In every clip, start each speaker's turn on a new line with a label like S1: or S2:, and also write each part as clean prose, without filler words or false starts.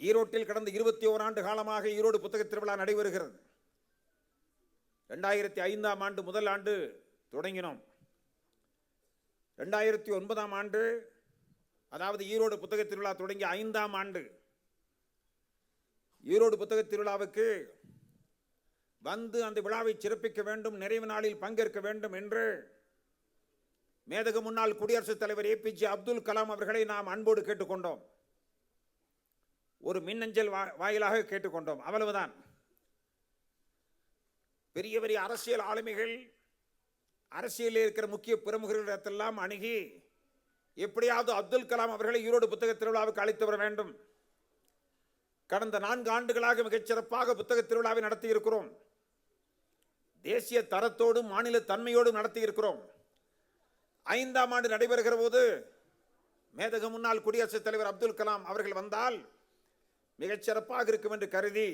S1: ஈரோட்டில் கடந்த 21 ஆண்டு காலமாக ஈரோடு புத்தக திருவிழா நடைபெறுகிறது. 2005ஆம் ஆண்டு முதல் ஆண்டு தொடங்கினோம். 2009ஆம் ஆண்டு, அதாவது ஈரோடு புத்தக திருவிழா தொடங்கி 5ஆம் ஆண்டு, ஈரோடு புத்தக திருவிழாவுக்கு வந்து அந்த விழாவை சிறப்பிக்க வேண்டும், நிறைவு நாளில் பங்கேற்க வேண்டும் என்று மேதகு முன்னாள் குடியரசுத் தலைவர் APJ அப்துல் கலாம் அவர்களை நாம் அன்போடு கேட்டுக்கொண்டோம். ஒரு மின்னஞ்சல் வாயிலாக கேட்டுக்கொண்டோம், அவ்வளவுதான். பெரிய பெரிய அரசியல் ஆளுமைகள், அரசியலில் இருக்கிற முக்கிய பிரமுகர்களிடத்தெல்லாம் அணுகி எப்படியாவது அப்துல் கலாம் அவர்களை ஈரோடு புத்தக திருவிழாவுக்கு அழைத்து வர வேண்டும். கடந்த 4 ஆண்டுகளாக மிகச்சிறப்பாக புத்தக திருவிழாவை நடத்தி இருக்கிறோம். தேசிய தரத்தோடும் மாநில தன்மையோடும் நடத்தி இருக்கிறோம். 5ஆம் ஆண்டு நடைபெறுகிற போது மேதகு முன்னாள் குடியரசுத் தலைவர் அப்துல் கலாம் அவர்கள் வந்தால் மிகச்சிறப்பாக இருக்கும் என்று கருதி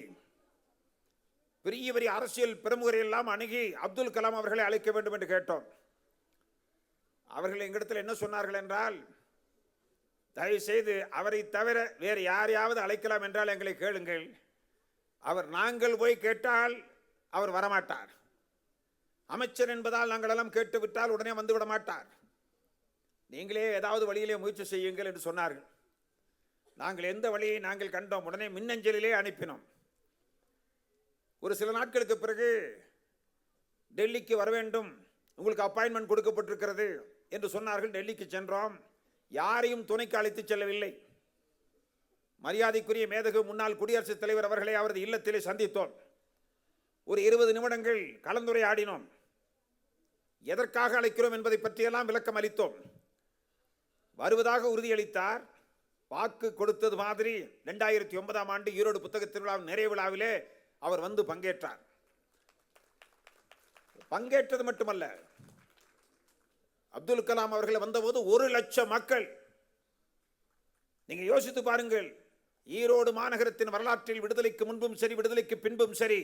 S1: பெரிய பெரிய அரசியல் பிரமுகரை எல்லாம் அணுகி அப்துல் கலாம் அவர்களை அழைக்க வேண்டும் என்று கேட்டோம். அவர்கள் எங்களிடத்தில் என்ன சொன்னார்கள் என்றால், தயவு செய்து அவரை தவிர வேறு யாரையாவது அழைக்கலாம் என்றால் எங்களை கேளுங்கள். நாங்கள் போய் கேட்டால் அவர் வரமாட்டார். அமைச்சர் என்பதால் நாங்கள் எல்லாம் கேட்டுவிட்டால் உடனே வந்துவிட மாட்டார். நீங்களே ஏதாவது வழியிலே முயற்சி செய்யுங்கள் என்று சொன்னார்கள். நாங்கள் எந்த வழியை நாங்கள் கண்டோம், உடனே மின்னஞ்சலிலே அனுப்பினோம். ஒரு சில நாட்களுக்கு பிறகு டெல்லிக்கு வர வேண்டும், உங்களுக்கு அப்பாயின்மெண்ட் கொடுக்கப்பட்டிருக்கிறது என்று சொன்னார்கள். டெல்லிக்கு சென்றோம். யாரையும் துணைக்கு அழைத்து செல்லவில்லை. மரியாதைக்குரிய மேதகு முன்னாள் குடியரசுத் தலைவர் அவர்களை அவரது இல்லத்திலே சந்தித்தோம். ஒரு 20 நிமிடங்கள் கலந்துரையாடினோம். எதற்காக அழைக்கிறோம் என்பதை பற்றியெல்லாம் விளக்கம் அளித்தோம். வருவதாக உறுதியளித்தார். வாக்கு கொடுத்தது மாதிரி 2009ஆம் ஆண்டு ஈரோடு புத்தக திருவிழா நிறைவு விழாவிலே அவர் வந்து பங்கேற்றார். பங்கேற்றது மட்டுமல்ல, அப்துல் கலாம் அவர்கள் வந்தபோது 1 லட்சம் மக்கள். நீங்க யோசித்து பாருங்கள், ஈரோடு மாநகரத்தின் வரலாற்றில் விடுதலைக்கு முன்பும் சரி, விடுதலைக்கு பின்பும் சரி,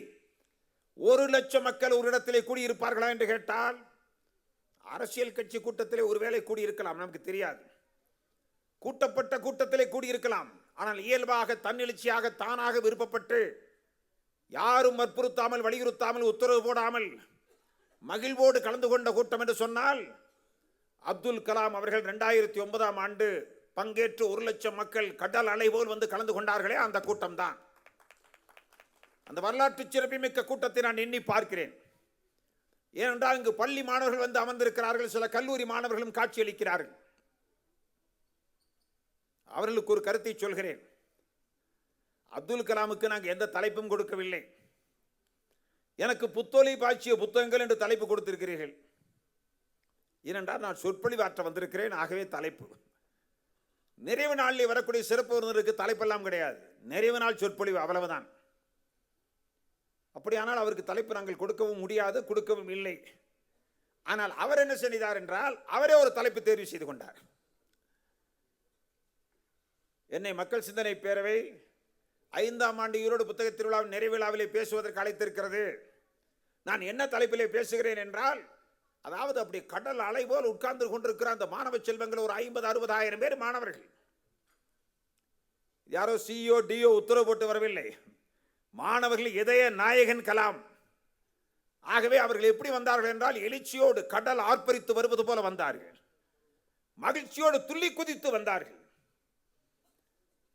S1: 1 லட்சம் மக்கள் ஒரு இடத்திலே கூடியிருப்பார்களா என்று கேட்டால், அரசியல் கட்சி கூட்டத்திலே ஒருவேளை கூடியிருக்கலாம், நமக்கு தெரியாது. கூட்டப்பட்ட கூட்டத்திலே கூடியிருக்கலாம். ஆனால் இயல்பாக தன்னெழுச்சியாக தானாக விருப்பப்பட்டு யாரும் வற்புறுத்தாமல், வலியுறுத்தாமல், உத்தரவு போடாமல் மகிழ்வோடு கலந்து கொண்ட கூட்டம் என்று சொன்னால் அப்துல் கலாம் அவர்கள் 2009ஆம் ஆண்டு பங்கேற்று 1 லட்சம் மக்கள் கடல் அலை போல் வந்து கலந்து கொண்டார்களே, அந்த கூட்டம் தான். அந்த வரலாற்று சிறப்புமிக்க கூட்டத்தை நான் எண்ணி பார்க்கிறேன். ஏனென்றால் இங்கு பள்ளி மாணவர்கள் வந்து அமர்ந்திருக்கிறார்கள், சில கல்லூரி மாணவர்களும் காட்சியளிக்கிறார்கள். அவர்களுக்கு ஒரு கருத்தை சொல்கிறேன். அப்துல் கலாமுக்கு நாங்கள் எந்த தலைப்பும் கொடுக்கவில்லை. எனக்கு புத்தொலி பாய்ச்சிய புத்தகங்கள் என்று தலைப்பு கொடுத்திருக்கிறீர்கள். ஏனென்றால் நான் சொற்பொழிவாற்ற வந்திருக்கிறேன், ஆகவே தலைப்பு. நிறைவு நாளில் வரக்கூடிய சிறப்பு விருந்தினருக்கு தலைப்பெல்லாம் கிடையாது, நிறைவு நாள் சொற்பொழிவு, அவ்வளவுதான். அப்படியானால் அவருக்கு தலைப்பு நாங்கள் கொடுக்கவும் முடியாது, கொடுக்கவும் இல்லை. ஆனால் அவர் என்ன செய்தார் என்றால், அவரே ஒரு தலைப்பு தேர்வு செய்து கொண்டார். என்னை மக்கள் சிந்தனை பேரவை 5ஆம் ஆண்டு ஈரோடு புத்தக திருவிழாவின் நிறைவு விழாவிலே பேசுவதற்கு அழைத்திருக்கிறது. நான் என்ன தலைப்பிலே பேசுகிறேன் என்றால், அதாவது அப்படி கடல் அலை போல் உட்கார்ந்து கொண்டிருக்கிற அந்த மாணவ செல்வங்கள் ஒரு 50-60 பேர் மாணவர்கள். யாரோ CEO DO உத்தரவு போட்டு வரவில்லை. மாணவர்கள் இதய நாயகன் கலாம். ஆகவே அவர்கள் எப்படி வந்தார்கள் என்றால், எழுச்சியோடு கடல் ஆர்ப்பரித்து வருவது போல வந்தார்கள். மகிழ்ச்சியோடு துள்ளி குதித்து வந்தார்கள்.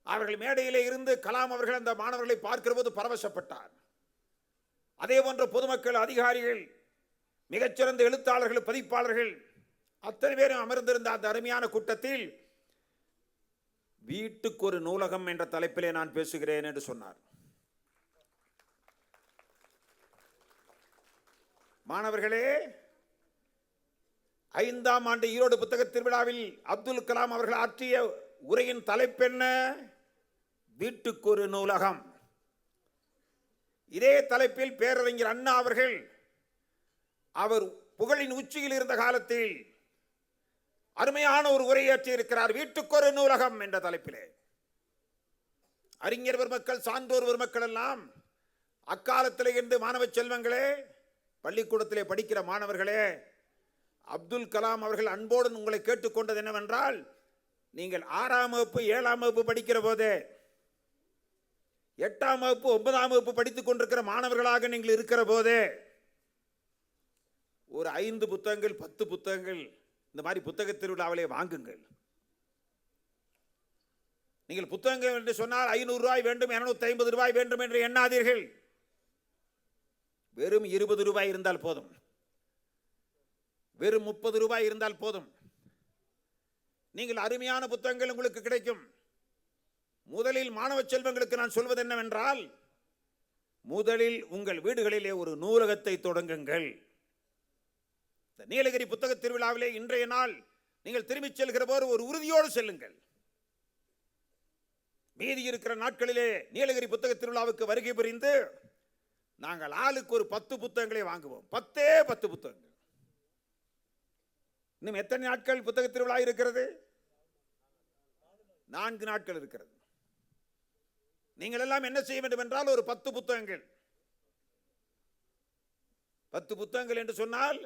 S1: அவர்கள் மேடையிலே இருந்து கலாம் அவர்கள் அந்த மாணவர்களை பார்க்கிற போது பரவசப்பட்டார். அதே போன்ற பொதுமக்கள், அதிகாரிகள், மிகச்சிறந்த எழுத்தாளர்கள், பதிப்பாளர்கள் அத்தனை பேரும் அமர்ந்திருந்த அந்த அருமையான கூட்டத்தில் வீட்டுக்கு ஒரு நூலகம் என்ற தலைப்பிலே நான் பேசுகிறேன் என்று சொன்னார். மாணவர்களே, 5ஆம் ஆண்டு ஈரோடு புத்தக திருவிழாவில் அப்துல் கலாம் அவர்கள் ஆற்றிய உரையின் தலைப்பென்ன? வீட்டுக்கு ஒரு நூலகம். இதே தலைப்பில் பேரறிஞர் அண்ணா அவர்கள் அவர் புகழின் உச்சியில் இருந்த காலத்தில் அருமையான ஒரு உரையாற்றி இருக்கிறார், வீட்டுக்கு ஒரு நூலகம் என்ற தலைப்பிலே. அறிஞர் பெருமக்கள், சான்றோர் பெருமக்கள் எல்லாம் அக்காலத்தில் இருந்து மாணவ செல்வங்களே, பள்ளிக்கூடத்திலே படிக்கிற மாணவர்களே, அப்துல் கலாம் அவர்கள் அன்போடு உங்களை கேட்டுக்கொண்டது என்னவென்றால், நீங்கள் 6ஆம் வகுப்பு 7ஆம் வகுப்பு படிக்கிற போதே, 8ஆம் வகுப்பு 9ஆம் வகுப்பு படித்துக் கொண்டிருக்கிற மாணவர்களாக நீங்கள் இருக்கிற போதே ஒரு 5 புத்தகங்கள் 10 புத்தகங்கள் இந்த மாதிரி புத்தக திருவிழாவிலே வாங்குங்கள். நீங்கள் புத்தகங்கள் என்று சொன்னால் 500 ரூபாய் வேண்டும், 250 ரூபாய் வேண்டும் என்று எண்ணாதீர்கள். வெறும் 20 ரூபாய் இருந்தால் போதும், வெறும் 30 ரூபாய் இருந்தால் போதும். நீங்கள் அருமையான புத்தகங்கள் உங்களுக்கு கிடைக்கும். முதலில் மாணவ செல்வங்களுக்கு நான் சொல்வது என்னவென்றால், முதலில் உங்கள் வீடுகளிலே ஒரு நூலகத்தை தொடங்குங்கள். இந்த நீலகிரி புத்தக திருவிழாவிலே இன்றைய நாள் நீங்கள் திரும்பிச் செல்கிற போது ஒரு உறுதியோடு செல்லுங்கள். மீதி இருக்கிற நாட்களிலே நீலகிரி புத்தக திருவிழாவுக்கு வருகை புரிந்து நாங்கள் ஆளுக்கு ஒரு 10 புத்தகங்களை வாங்குவோம். 10 புத்தகங்கள். இன்னும் எத்தனை நாட்கள் புத்தக திருவிழா இருக்கிறது? 4 நாட்கள் இருக்கிறது. நீங்கள் எல்லாம் என்ன செய்ய வேண்டும் என்றால், ஒரு 10 புத்தகங்கள் 10 புத்தகங்கள் என்று சொன்னால்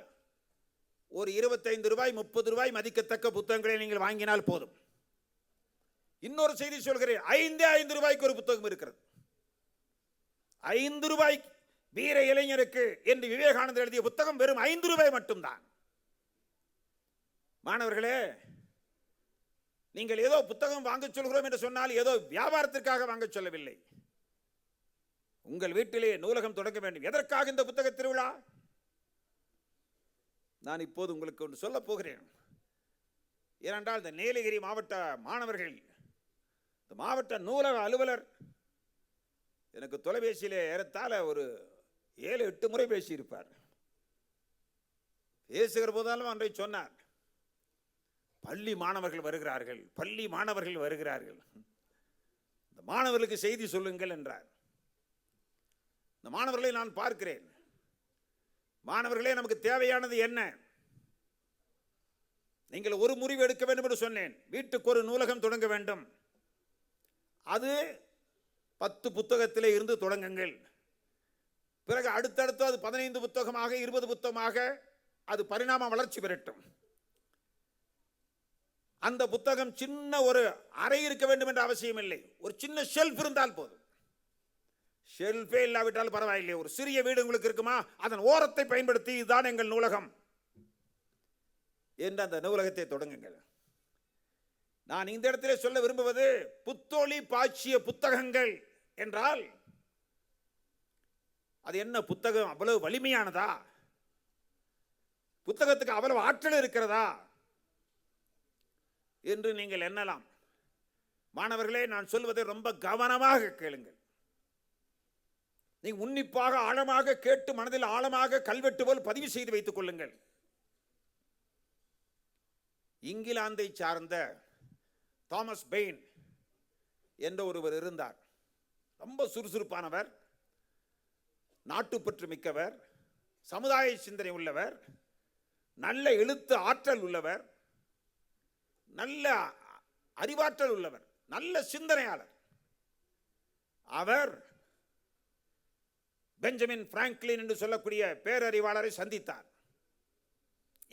S1: ஒரு 25 ரூபாய் 30 ரூபாய் மதிக்கத்தக்க புத்தகங்களை நீங்கள் வாங்கினால் போதும். இன்னொரு செய்தி சொல்கிறேன், 5 ரூபாய்க்கு ஒரு புத்தகம் இருக்கிறது. 5 ரூபாய் வீர இளைஞருக்கு என்று விவேகானந்தர் எழுதிய புத்தகம் வெறும் 5 ரூபாய் மட்டும்தான். மாணவர்களே, நீங்கள் ஏதோ புத்தகம் வாங்க சொல்கிறோம் என்று சொன்னால் ஏதோ வியாபாரத்திற்காக வாங்க சொல்லவில்லை. உங்கள் வீட்டிலே நூலகம் தொடங்க வேண்டும். எதற்காக இந்த புத்தக திருவிழா? நான் இப்போது உங்களுக்கு ஒன்று சொல்ல போகிறேன். ஏனென்றால் இந்த நீலகிரி மாவட்ட மாணவர்கள், இந்த மாவட்ட நூலக அலுவலர் எனக்கு தொலைபேசியிலே ஏறத்தாழ ஒரு 7-8 முறை பேசியிருப்பார். பேசுகிற போதாலும் அன்றை சொன்னார், பள்ளி மாணவர்கள் வருகிறார்கள், பள்ளி மாணவர்கள் வருகிறார்கள், இந்த மாணவர்களுக்கு செய்தி சொல்லுங்கள் என்றார். இந்த மாணவர்களை நான் பார்க்கிறேன். மாணவர்களே, நமக்கு தேவையானது என்ன? நீங்கள் ஒரு முடிவு எடுக்க வேண்டும் என்று சொன்னேன். வீட்டுக்கு ஒரு நூலகம் தொடங்க வேண்டும். அது 10 புத்தகத்திலே இருந்து தொடங்குங்கள். பிறகு அடுத்தடுத்து அது 15 புத்தகமாக 20 புத்தகமாக அது பரிணாம வளர்ச்சி பெறட்டும். அந்த புத்தகம் சின்ன ஒரு அறை இருக்க வேண்டும் என்ற அவசியம் இல்லை. ஒரு சின்ன ஷெல்ஃப் இருந்தால் போதும். ஷெல்ஃபே இல்லாவிட்டால் பரவாயில்லை, ஒரு சிறிய வீடு உங்களுக்கு இருக்குமா, அதன் ஓரத்தை பயன்படுத்தி இதுதான் எங்கள் நூலகம் என்று அந்த நூலகத்தை தொடங்குங்கள். நான் இந்த இடத்திலே சொல்ல விரும்புவது, புத்தொளி பாய்ச்சிய புத்தகங்கள் என்றால் அது என்ன? புத்தகம் அவ்வளவு வலிமையானதா? புத்தகத்துக்கு அவ்வளவு ஆற்றல் இருக்கிறதா என்று நீங்கள் எண்ணலாம். மாணவர்களே, நான் சொல்வதை ரொம்ப கவனமாக கேளுங்கள். நீங்கள் உன்னிப்பாக ஆழமாக கேட்டு மனதில் ஆழமாக கல்வெட்டு போல் பதிவு செய்து வைத்துக் கொள்ளுங்கள். இங்கிலாந்தை சார்ந்த தாமஸ் பெயின் என்ற ஒருவர் இருந்தார். ரொம்ப சுறுசுறுப்பானவர், நாட்டுப்பற்று மிக்கவர், சமுதாய சிந்தனை உள்ளவர், நல்ல எழுத்து ஆற்றல் உள்ளவர், நல்ல அறிவாற்றல் உள்ளவர், நல்ல சிந்தனையாளர். அவர் பெஞ்சமின் பிராங்க்லின் என்று சொல்லக்கூடிய பேரறிவாளரை சந்தித்தார்.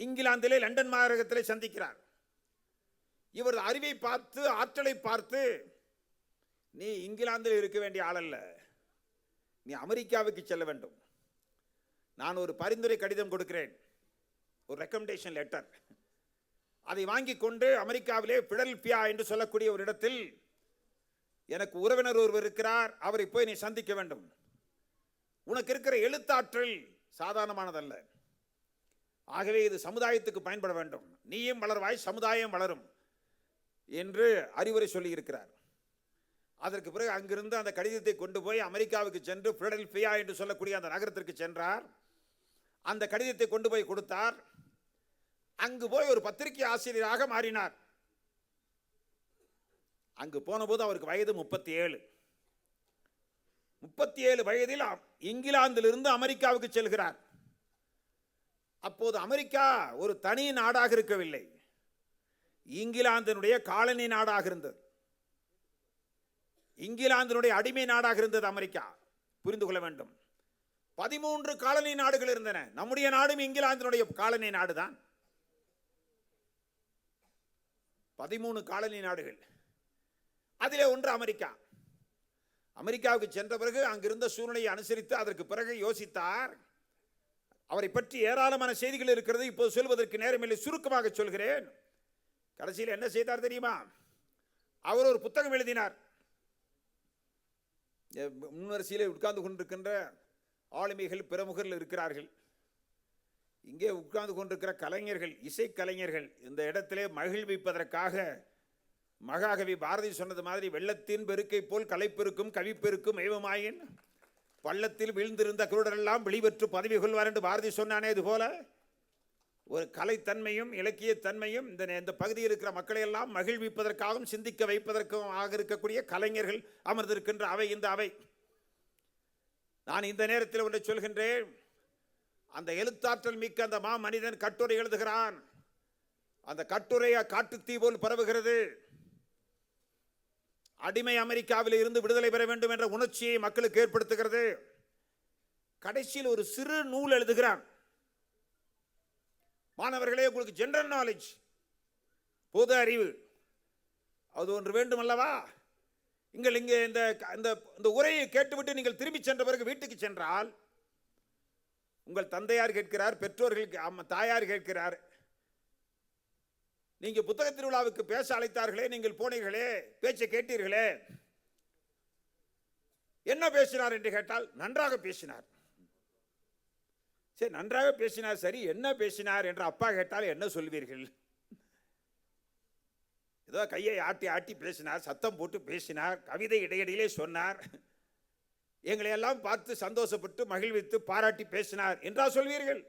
S1: இங்கிலாந்திலே லண்டன் மாநகரத்திலே சந்திக்கிறார். இவர் அறிவை பார்த்து ஆற்றலை பார்த்து, நீ இங்கிலாந்தில் இருக்க வேண்டிய ஆள் அல்ல, நீ அமெரிக்காவுக்கு செல்ல வேண்டும். நான் ஒரு பரிந்துரை கடிதம் கொடுக்கிறேன், ஒரு ரெக்கமெண்டேஷன் லெட்டர். அதை வாங்கி கொண்டு அமெரிக்காவிலே பிலடெல்பியா என்று சொல்லக்கூடிய ஒரு இடத்தில் எனக்கு உறவினர் ஒருவர் இருக்கிறார், அவரை போய் நீ சந்திக்க வேண்டும். உனக்கு இருக்கிற எழுத்தாற்றல் சாதாரணமானதல்ல, ஆகவே இது சமுதாயத்துக்கு பயன்பட வேண்டும், நீயும் வளர்வாய், சமுதாயம் வளரும் என்று அறிவுரை சொல்லி இருக்கிறார். அதற்கு பிறகு அங்கிருந்து அந்த கடிதத்தை கொண்டு போய் அமெரிக்காவுக்கு சென்று பிலடெல்பியா என்று சொல்லக்கூடிய அந்த நகரத்திற்கு சென்றார். அந்த கடிதத்தை கொண்டு போய் கொடுத்தார். அங்கு போய் ஒரு பத்திரிகை ஆசிரியராக மாறினார். அங்கு போனபோது அவருக்கு வயது 37. 37 வயதில் இங்கிலாந்திலிருந்து அமெரிக்காவுக்கு செல்கிறார். அப்போது அமெரிக்கா ஒரு தனி நாடாக இருக்கவில்லை, இங்கிலாந்தினுடைய காலனி நாடாக இருந்தது, இங்கிலாந்தினுடைய அடிமை நாடாக இருந்தது அமெரிக்கா. புரிந்து கொள்ள வேண்டும். 13 காலனி நாடுகள் இருந்தன. நம்முடைய நாடும் இங்கிலாந்தினுடைய காலனி நாடுதான். 13 காலனி நாடுகள், அதிலே ஒன்று அமெரிக்கா. அமெரிக்காவுக்கு சென்ற பிறகு அங்கிருந்த சூழ்நிலையை அனுசரித்து அதற்கு பிறகு யோசித்தார். அவரை பற்றி ஏராளமான செய்திகள் இருக்கிறது, இப்போது சொல்வதற்கு நேரமில்லை, சுருக்கமாக சொல்கிறேன். கடைசியில் என்ன செய்தார் தெரியுமா? அவர் ஒரு புத்தகம் எழுதினார். முன்வரிசையில் உட்கார்ந்து கொண்டிருக்கின்ற ஆளுமைகள், பிரமுகர்கள் இருக்கிறார்கள். இங்கே உட்கார்ந்து கொண்டிருக்கிற கலைஞர்கள், இசைக்கலைஞர்கள், இந்த இடத்திலே மகிழ்விப்பதற்காக மகாகவி பாரதி சொன்னது மாதிரி, வெள்ளத்தின் பெருக்கை போல் கலைப்பெருக்கும் கவிப்பெருக்கும் ஏவமாயின் பள்ளத்தில் வீழ்ந்திருந்த குருடரெல்லாம் வெளிவற்று பதவி கொள்வார் என்று பாரதி சொன்னானே, இது போல ஒரு கலைத்தன்மையும் இலக்கியத்தன்மையும் இந்த பகுதியில் இருக்கிற மக்களை எல்லாம் மகிழ்விப்பதற்காகவும் சிந்திக்க வைப்பதற்கும் ஆக இருக்கக்கூடிய கலைஞர்கள் அமர்ந்திருக்கின்ற அவை இந்த அவை. நான் இந்த நேரத்தில் ஒன்றை சொல்கின்றேன். அந்த எழுத்தாற்றல் மிக்க அந்த மா மனிதன் கட்டுரை எழுதுகிறான். அந்த கட்டுரையை காட்டுத்தீ போல் பரவுகிறது. அடிமை அமெரிக்காவில் இருந்து விடுதலை பெற வேண்டும் என்ற உணர்ச்சியை மக்களுக்கு ஏற்படுத்துகிறது. கடைசியில் ஒரு சிறு நூல் எழுதுகிறான். மாணவர்களே, உங்களுக்கு ஜெனரல் நாலேஜ், பொது அறிவு அது ஒன்று வேண்டும் அல்லவா? இங்கே இந்த உரையை கேட்டுவிட்டு நீங்கள் திரும்பி சென்ற பிறகு வீட்டுக்கு சென்றால் உங்கள் தந்தையார் கேட்கிறார், பெற்றோர்கள் தாயார் கேட்கிறார், நீங்கள் புத்தக திருவிழாவுக்கு பேச அழைத்தார்களே, நீங்கள் போனீர்களே, பேச்சை கேட்டீர்களே, என்ன பேசினார் என்று கேட்டால் நன்றாக பேசினார். சரி, நன்றாக பேசினார், சரி, என்ன பேசினார் என்று அப்பா கேட்டால் என்ன சொல்வீர்கள்? ஏதோ கையை ஆட்டி ஆட்டி பேசினார், சத்தம் போட்டு பேசினார், கவிதை இடையிடையிலே சொன்னார், எங்களை எல்லாம் பார்த்து சந்தோஷப்பட்டு மகிழ்வித்து பாராட்டி பேசினார் என்றா சொல்வீர்கள்?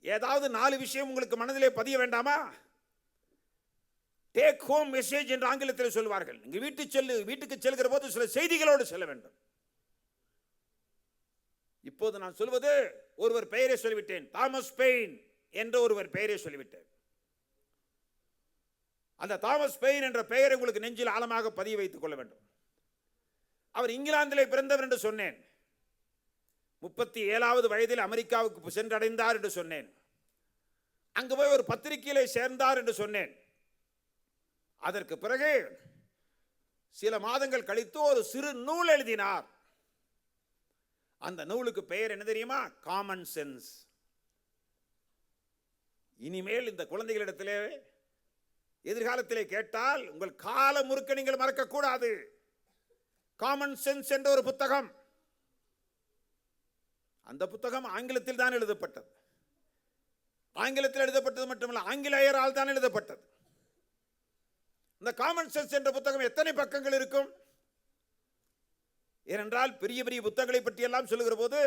S1: ஏதாவது 4 விஷயம் உங்களுக்கு மனதிலே பதிய வேண்டாமா? டேக் ஹோம் மெசேஜ் என்று ஆங்கிலத்தில் சொல்வார்கள். இங்கு வீட்டுக்கு செல்கிற போது சில செய்திகளோடு செல்ல வேண்டும். இப்போது நான் சொல்வது ஒருவர் பெயரை சொல்லிவிட்டேன், தாமஸ் பெயின் என்ற ஒருவர் பெயரை சொல்லிவிட்டேன். அந்த தாமஸ் பெயின் என்ற பெயரை உங்களுக்கு நெஞ்சில் ஆழமாக பதிய வைத்துக் கொள்ள வேண்டும். அவர் இங்கிலாந்திலே பிறந்தவர் என்று சொன்னேன். 37வது வயதில் அமெரிக்காவுக்கு சென்றடைந்தார் என்று சொன்னேன். அங்கு போய் ஒரு பத்திரிகையிலே சேர்ந்தார் என்று சொன்னேன். அதற்கு பிறகு சில மாதங்கள் கழித்து ஒரு சிறு நூல் எழுதினார். அந்த நூலுக்கு பெயர் என்ன தெரியுமா? Common sense. இனிமேல் இந்த குழந்தைகளிடத்திலே எதிர்காலத்திலே கேட்டால் உங்கள் கால முறுக்க நீங்கள் மறக்கக்கூடாது. காமன் சென்ஸ் என்ற ஒரு புத்தகம். அந்த புத்தகம் ஆங்கிலத்தில் தான் எழுதப்பட்டது. ஆங்கிலத்தில் எழுதப்பட்டது மட்டுமல்ல, ஆங்கிலேயரால் தான் எழுதப்பட்டது. இந்த காமன் சென்ஸ் என்ற புத்தகம் எத்தனை பக்கங்கள் இருக்கும்? ஏனென்றால் பெரிய பெரிய புத்தகங்களை பற்றி எல்லாம் சொல்லுகிற போது,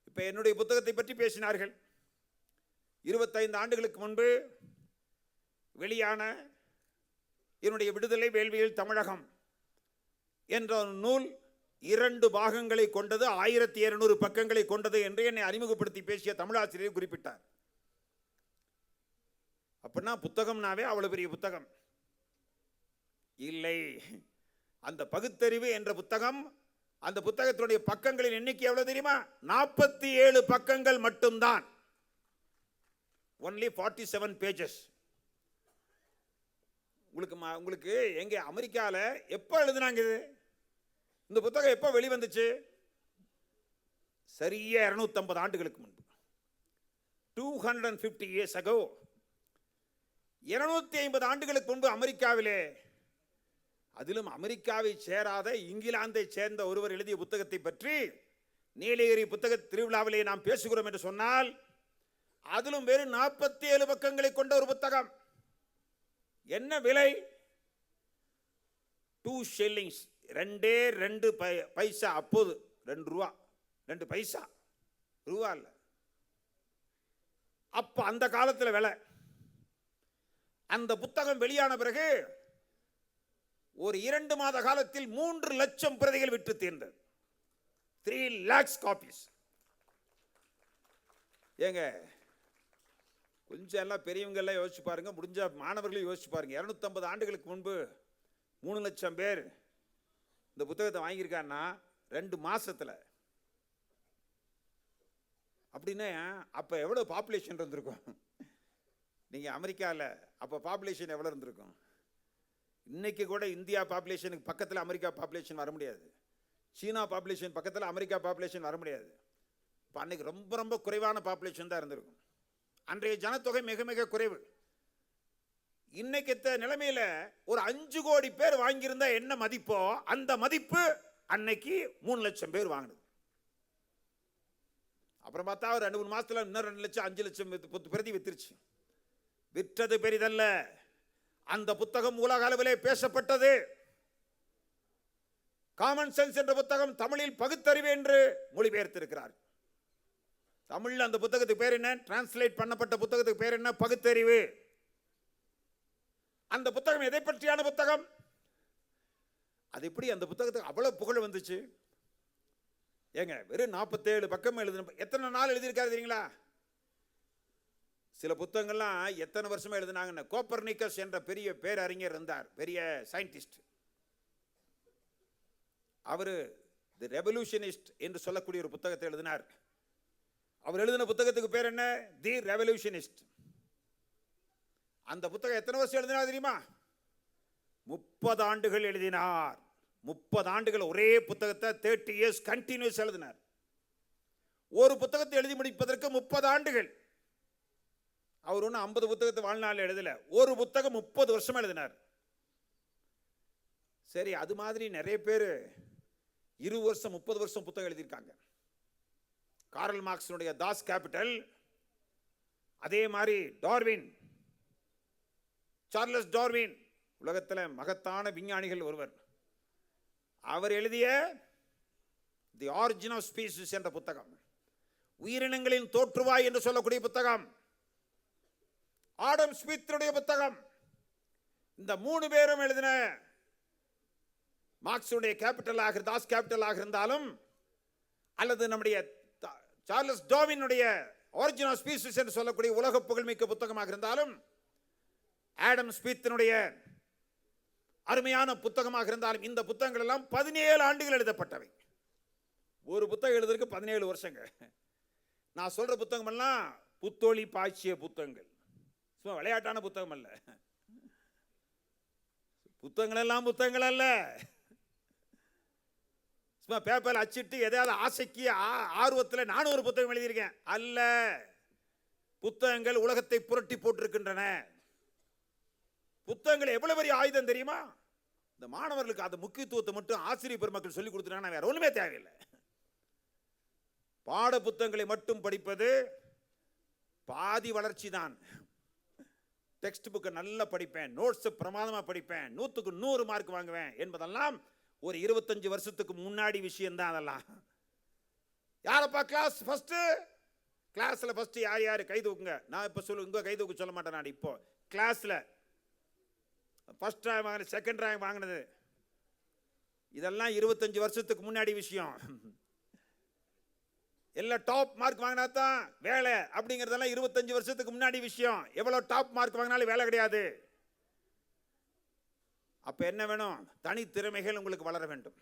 S1: இப்ப என்னுடைய புத்தகத்தை பற்றி பேசினார்கள். 25 ஆண்டுகளுக்கு முன்பு வெளியான என்னுடைய விடுதலை வேள்வியில் தமிழகம் என்ற நூல் 2 பாகங்களை கொண்டது, 1200 பக்கங்களை கொண்டது என்று என்னை அறிமுகப்படுத்தி பேசிய தமிழாசிரியர் குறிப்பிட்டார். அப்படின்னா புத்தகம்னாவே அவ்வளவு பெரிய புத்தகம் இல்லை. அந்த பகுத்தறிவு என்ற புத்தகம், அந்த புத்தகத்தினுடைய பக்கங்களின் எண்ணிக்கை எவ்வளவு தெரியுமா? 47 பக்கங்கள் மட்டும்தான். only 47 pages. உங்களுக்கு எங்க அமெரிக்காவில் எப்போ எழுதுனாங்க இது? இந்த புத்தகம் எப்போ வெளிவந்துச்சு? சரியா 250 ஆண்டுகளுக்கு முன்பு, 250 years ago. 250 ஆண்டுகளுக்கு முன்பு அமெரிக்காவிலே, அதிலும் அமெரிக்காவை சேராத இங்கிலாந்தை சேர்ந்த ஒருவர் எழுதிய புத்தகத்தை பற்றி நீலகிரி புத்தக திருவிழாவிலே நாம் பேசுகிறோம் என்று சொன்னால், அதிலும் வெறும் 47 பக்கங்களை கொண்ட ஒரு புத்தகம். என்ன விலை? 2 shillings, 2 பைசா. அப்போது 2 ரூபா, 2 பைசா, ரூபா இல்ல. அப்ப அந்த காலத்தில் விலை. அந்த புத்தகம் வெளியான பிறகு ஒரு 2 மாத காலத்தில் 3 லட்சம் பிரதிகள் விற்று தீர்ந்தது. 3 lakhs copies. ஏங்க, கொஞ்சம் எல்லாம் பெரியவங்க எல்லாம் யோசிச்சு பாருங்க, முடிஞ்ச மாணவர்களும் யோசிச்சு பாருங்க. 250 ஆண்டுகளுக்கு முன்பு 3 லட்சம் பேர் இந்த புத்தகத்தை வாங்கியிருக்காருன்னா 2 மாசத்துல, அப்படின்னா அப்ப எவ்வளவு பாப்புலேஷன் இருந்திருக்கும்? நீங்க அமெரிக்காவில் அப்போ பாப்புலேஷன் எவ்வளோ இருந்திருக்கும்? இன்னைக்கு கூட இந்தியா பாப்புலேஷனுக்கு பக்கத்தில் அமெரிக்கா பாப்புலேஷன் வர முடியாது. சீனா பாப்புலேஷன் பக்கத்தில் அமெரிக்கா பாப்புலேஷன் வர முடியாது. இப்போ அன்னைக்கு ரொம்ப ரொம்ப குறைவான பாப்புலேஷன் தான் இருந்திருக்கும். அன்றைய ஜனத்தொகை மிக மிக குறைவு. இன்னைக்கு நிலைமையில் ஒரு 5 கோடி பேர் வாங்கியிருந்தா என்ன மதிப்போ அந்த மதிப்பு அன்னைக்கு 3 லட்சம் பேர் வாங்கினது. அப்புறம் பார்த்தா ஒரு 2-3 மாசத்துல இன்னும் 2 லட்சம் 5 லட்சம் பிரதி வித்துருச்சு. விற்றது பெரிதல்ல, அந்த புத்தகம் உலக அளவிலே பேசப்பட்டது. காமன் சென்ஸ் என்ற புத்தகம் தமிழில் பகுத்தறிவு என்று மொழிபெயர்த்திருக்கிறார். தமிழ்ல அந்த புத்தகத்துக்கு பேர் என்ன? டிரான்ஸ்லேட் பண்ணப்பட்ட புத்தகத்துக்கு பேர் என்ன? பகுத்தறிவு. அந்த புத்தகம் எதை பற்றியான புத்தகம்? அது எப்படி அந்த புத்தகத்துக்கு அவ்வளவு புகழ் வந்துச்சு? ஏங்க, வெறும் 47 பக்கம் எழுதின, எத்தனை நாள் எழுதியிருக்காரு தெரியுங்களா? சில புத்தகங்கள்லாம் எத்தனை வருஷமா எழுதினாங்கன்னு. கோப்பர்னிக்கஸ் என்ற பெரிய பேரறிஞர் இருந்தார், பெரிய சயின்டிஸ்ட். அவரு தி ரெவல்யூஷனிஸ்ட் என்று சொல்லக்கூடிய ஒரு புத்தகத்தை எழுதினார். அவர் எழுதின புத்தகத்துக்கு பேர் என்ன? தி ரெவல்யூஷனிஸ்ட். அந்த புத்தகம் எத்தனை வருஷம் எழுதினார் தெரியுமா? 30 ஆண்டுகள் எழுதினார். 30 ஆண்டுகள் ஒரே புத்தகத்தை 30 இயர்ஸ் கண்டினியூஸ் எழுதினார். ஒரு புத்தகத்தை எழுதி முடிப்பதற்கு 30 ஆண்டுகள். அவர் ஒன்றும் 50 புத்தகத்தை வாழ்நாள் எழுதல, ஒரு புத்தகம் 30 வருஷம் எழுதினார். சரி, அது மாதிரி நிறைய பேர் 20 வருஷம் 30 வருஷம் புத்தகம் எழுதியிருக்காங்க. காரல் மார்க்ஸினுடைய தாஸ் கேபிட்டல், அதே மாதிரி டார்வின், சார்லஸ் டார்வின், உலகத்தில் மகத்தான விஞ்ஞானிகள் ஒருவர். அவர் எழுதிய தி ஆரிஜின் ஆஃப் ஸ்பீசிஸ் என்ற புத்தகம், உயிரினங்களின் தோற்றுவாய் என்று சொல்லக்கூடிய புத்தகம், ஆடம் ஸ்மித்துடைய புத்தகம். இந்த 3 பேரும் எழுதின மார்க்ஸுடைய கேபிட்டலாக, தாஸ் கேபிட்டலாக இருந்தாலும், அல்லது நம்முடைய சார்லஸ் டார்வினுடைய ஆரிஜின் ஆஃப் ஸ்பீசிஸ் என்று சொல்லக்கூடிய உலக புகழ்மிக்க புத்தகமாக இருந்தாலும், ஆடம் ஸ்மித்தினுடைய அருமையான புத்தகமாக இருந்தாலும், இந்த புத்தகங்கள் எல்லாம் 17 ஆண்டுகள் எழுதப்பட்டவை. ஒரு புத்தகம் எழுதுறதுக்கு 17 வருஷங்க. நான் சொல்ற புத்தகம் எல்லாம் புத்தொளி பாய்ச்சிய புத்தகங்கள், சும்மா விளையாட்டான புத்தகம் அல்ல. புத்தகங்கள் எல்லாம் புத்தகங்கள் அல்ல, சும்மா பேப்பர்ல அச்சிட்டு எதையாவது ஆசைக்கு ஆர்வத்தில் நானும் ஒரு புத்தகம் எழுதியிருக்கேன் அல்ல. புத்தகங்கள் உலகத்தை புரட்டி போட்டிருக்கின்றன. புத்தகங்கள் எவ்வளவு பெரிய ஆயுதம் தெரியுமா? இந்த மாணவர்களுக்கு அந்த முக்கியத்துவத்தை மட்டும் ஆசிரியர் பெருமக்கள் சொல்லிக் கொடுத்துட்டாங்கன்னா வேற ஒண்ணுமே தேவையில்லை. பாட புத்தகங்களை மட்டும் படிப்பது பாதி வளர்ச்சி தான். டெக்ஸ்ட் புக்கை நல்லா படிப்பேன், நோட்ஸ் பிரமாதமா படிப்பேன், 100க்கு 100 மார்க் வாங்குவேன் என்பதெல்லாம் ஒரு 25 வருஷத்துக்கு முன்னாடி விஷயம் தான். அதெல்லாம் யாரப்பா கிளாஸ் ஃபர்ஸ்ட்? கிளாஸ்ல ஃபர்ஸ்ட் யார் யார் கை தூக்குங்க. நான் இப்ப சொல்லு, உங்க கை தூக்க சொல்ல மாட்டேன். நான் இப்போ கிளாஸ்ல ஃபர்ஸ்ட் ரேங்க் வாங்கினது, செகண்ட் ரேங்க் வாங்கினது, இதெல்லாம் 25 வருஷத்துக்கு முன்னாடி விஷயம். எல்லாம் டாப் மார்க் வாங்கினா தான் வேலை அப்படிங்கிறதெல்லாம் 25 வருஷத்துக்கு முன்னாடி விஷயம். எவ்வளவு டாப் மார்க் வாங்கினாலும் வேலை கிடையாது. அப்ப என்ன வேணும்? தனி திறமைகள் உங்களுக்கு வளர வேண்டும்.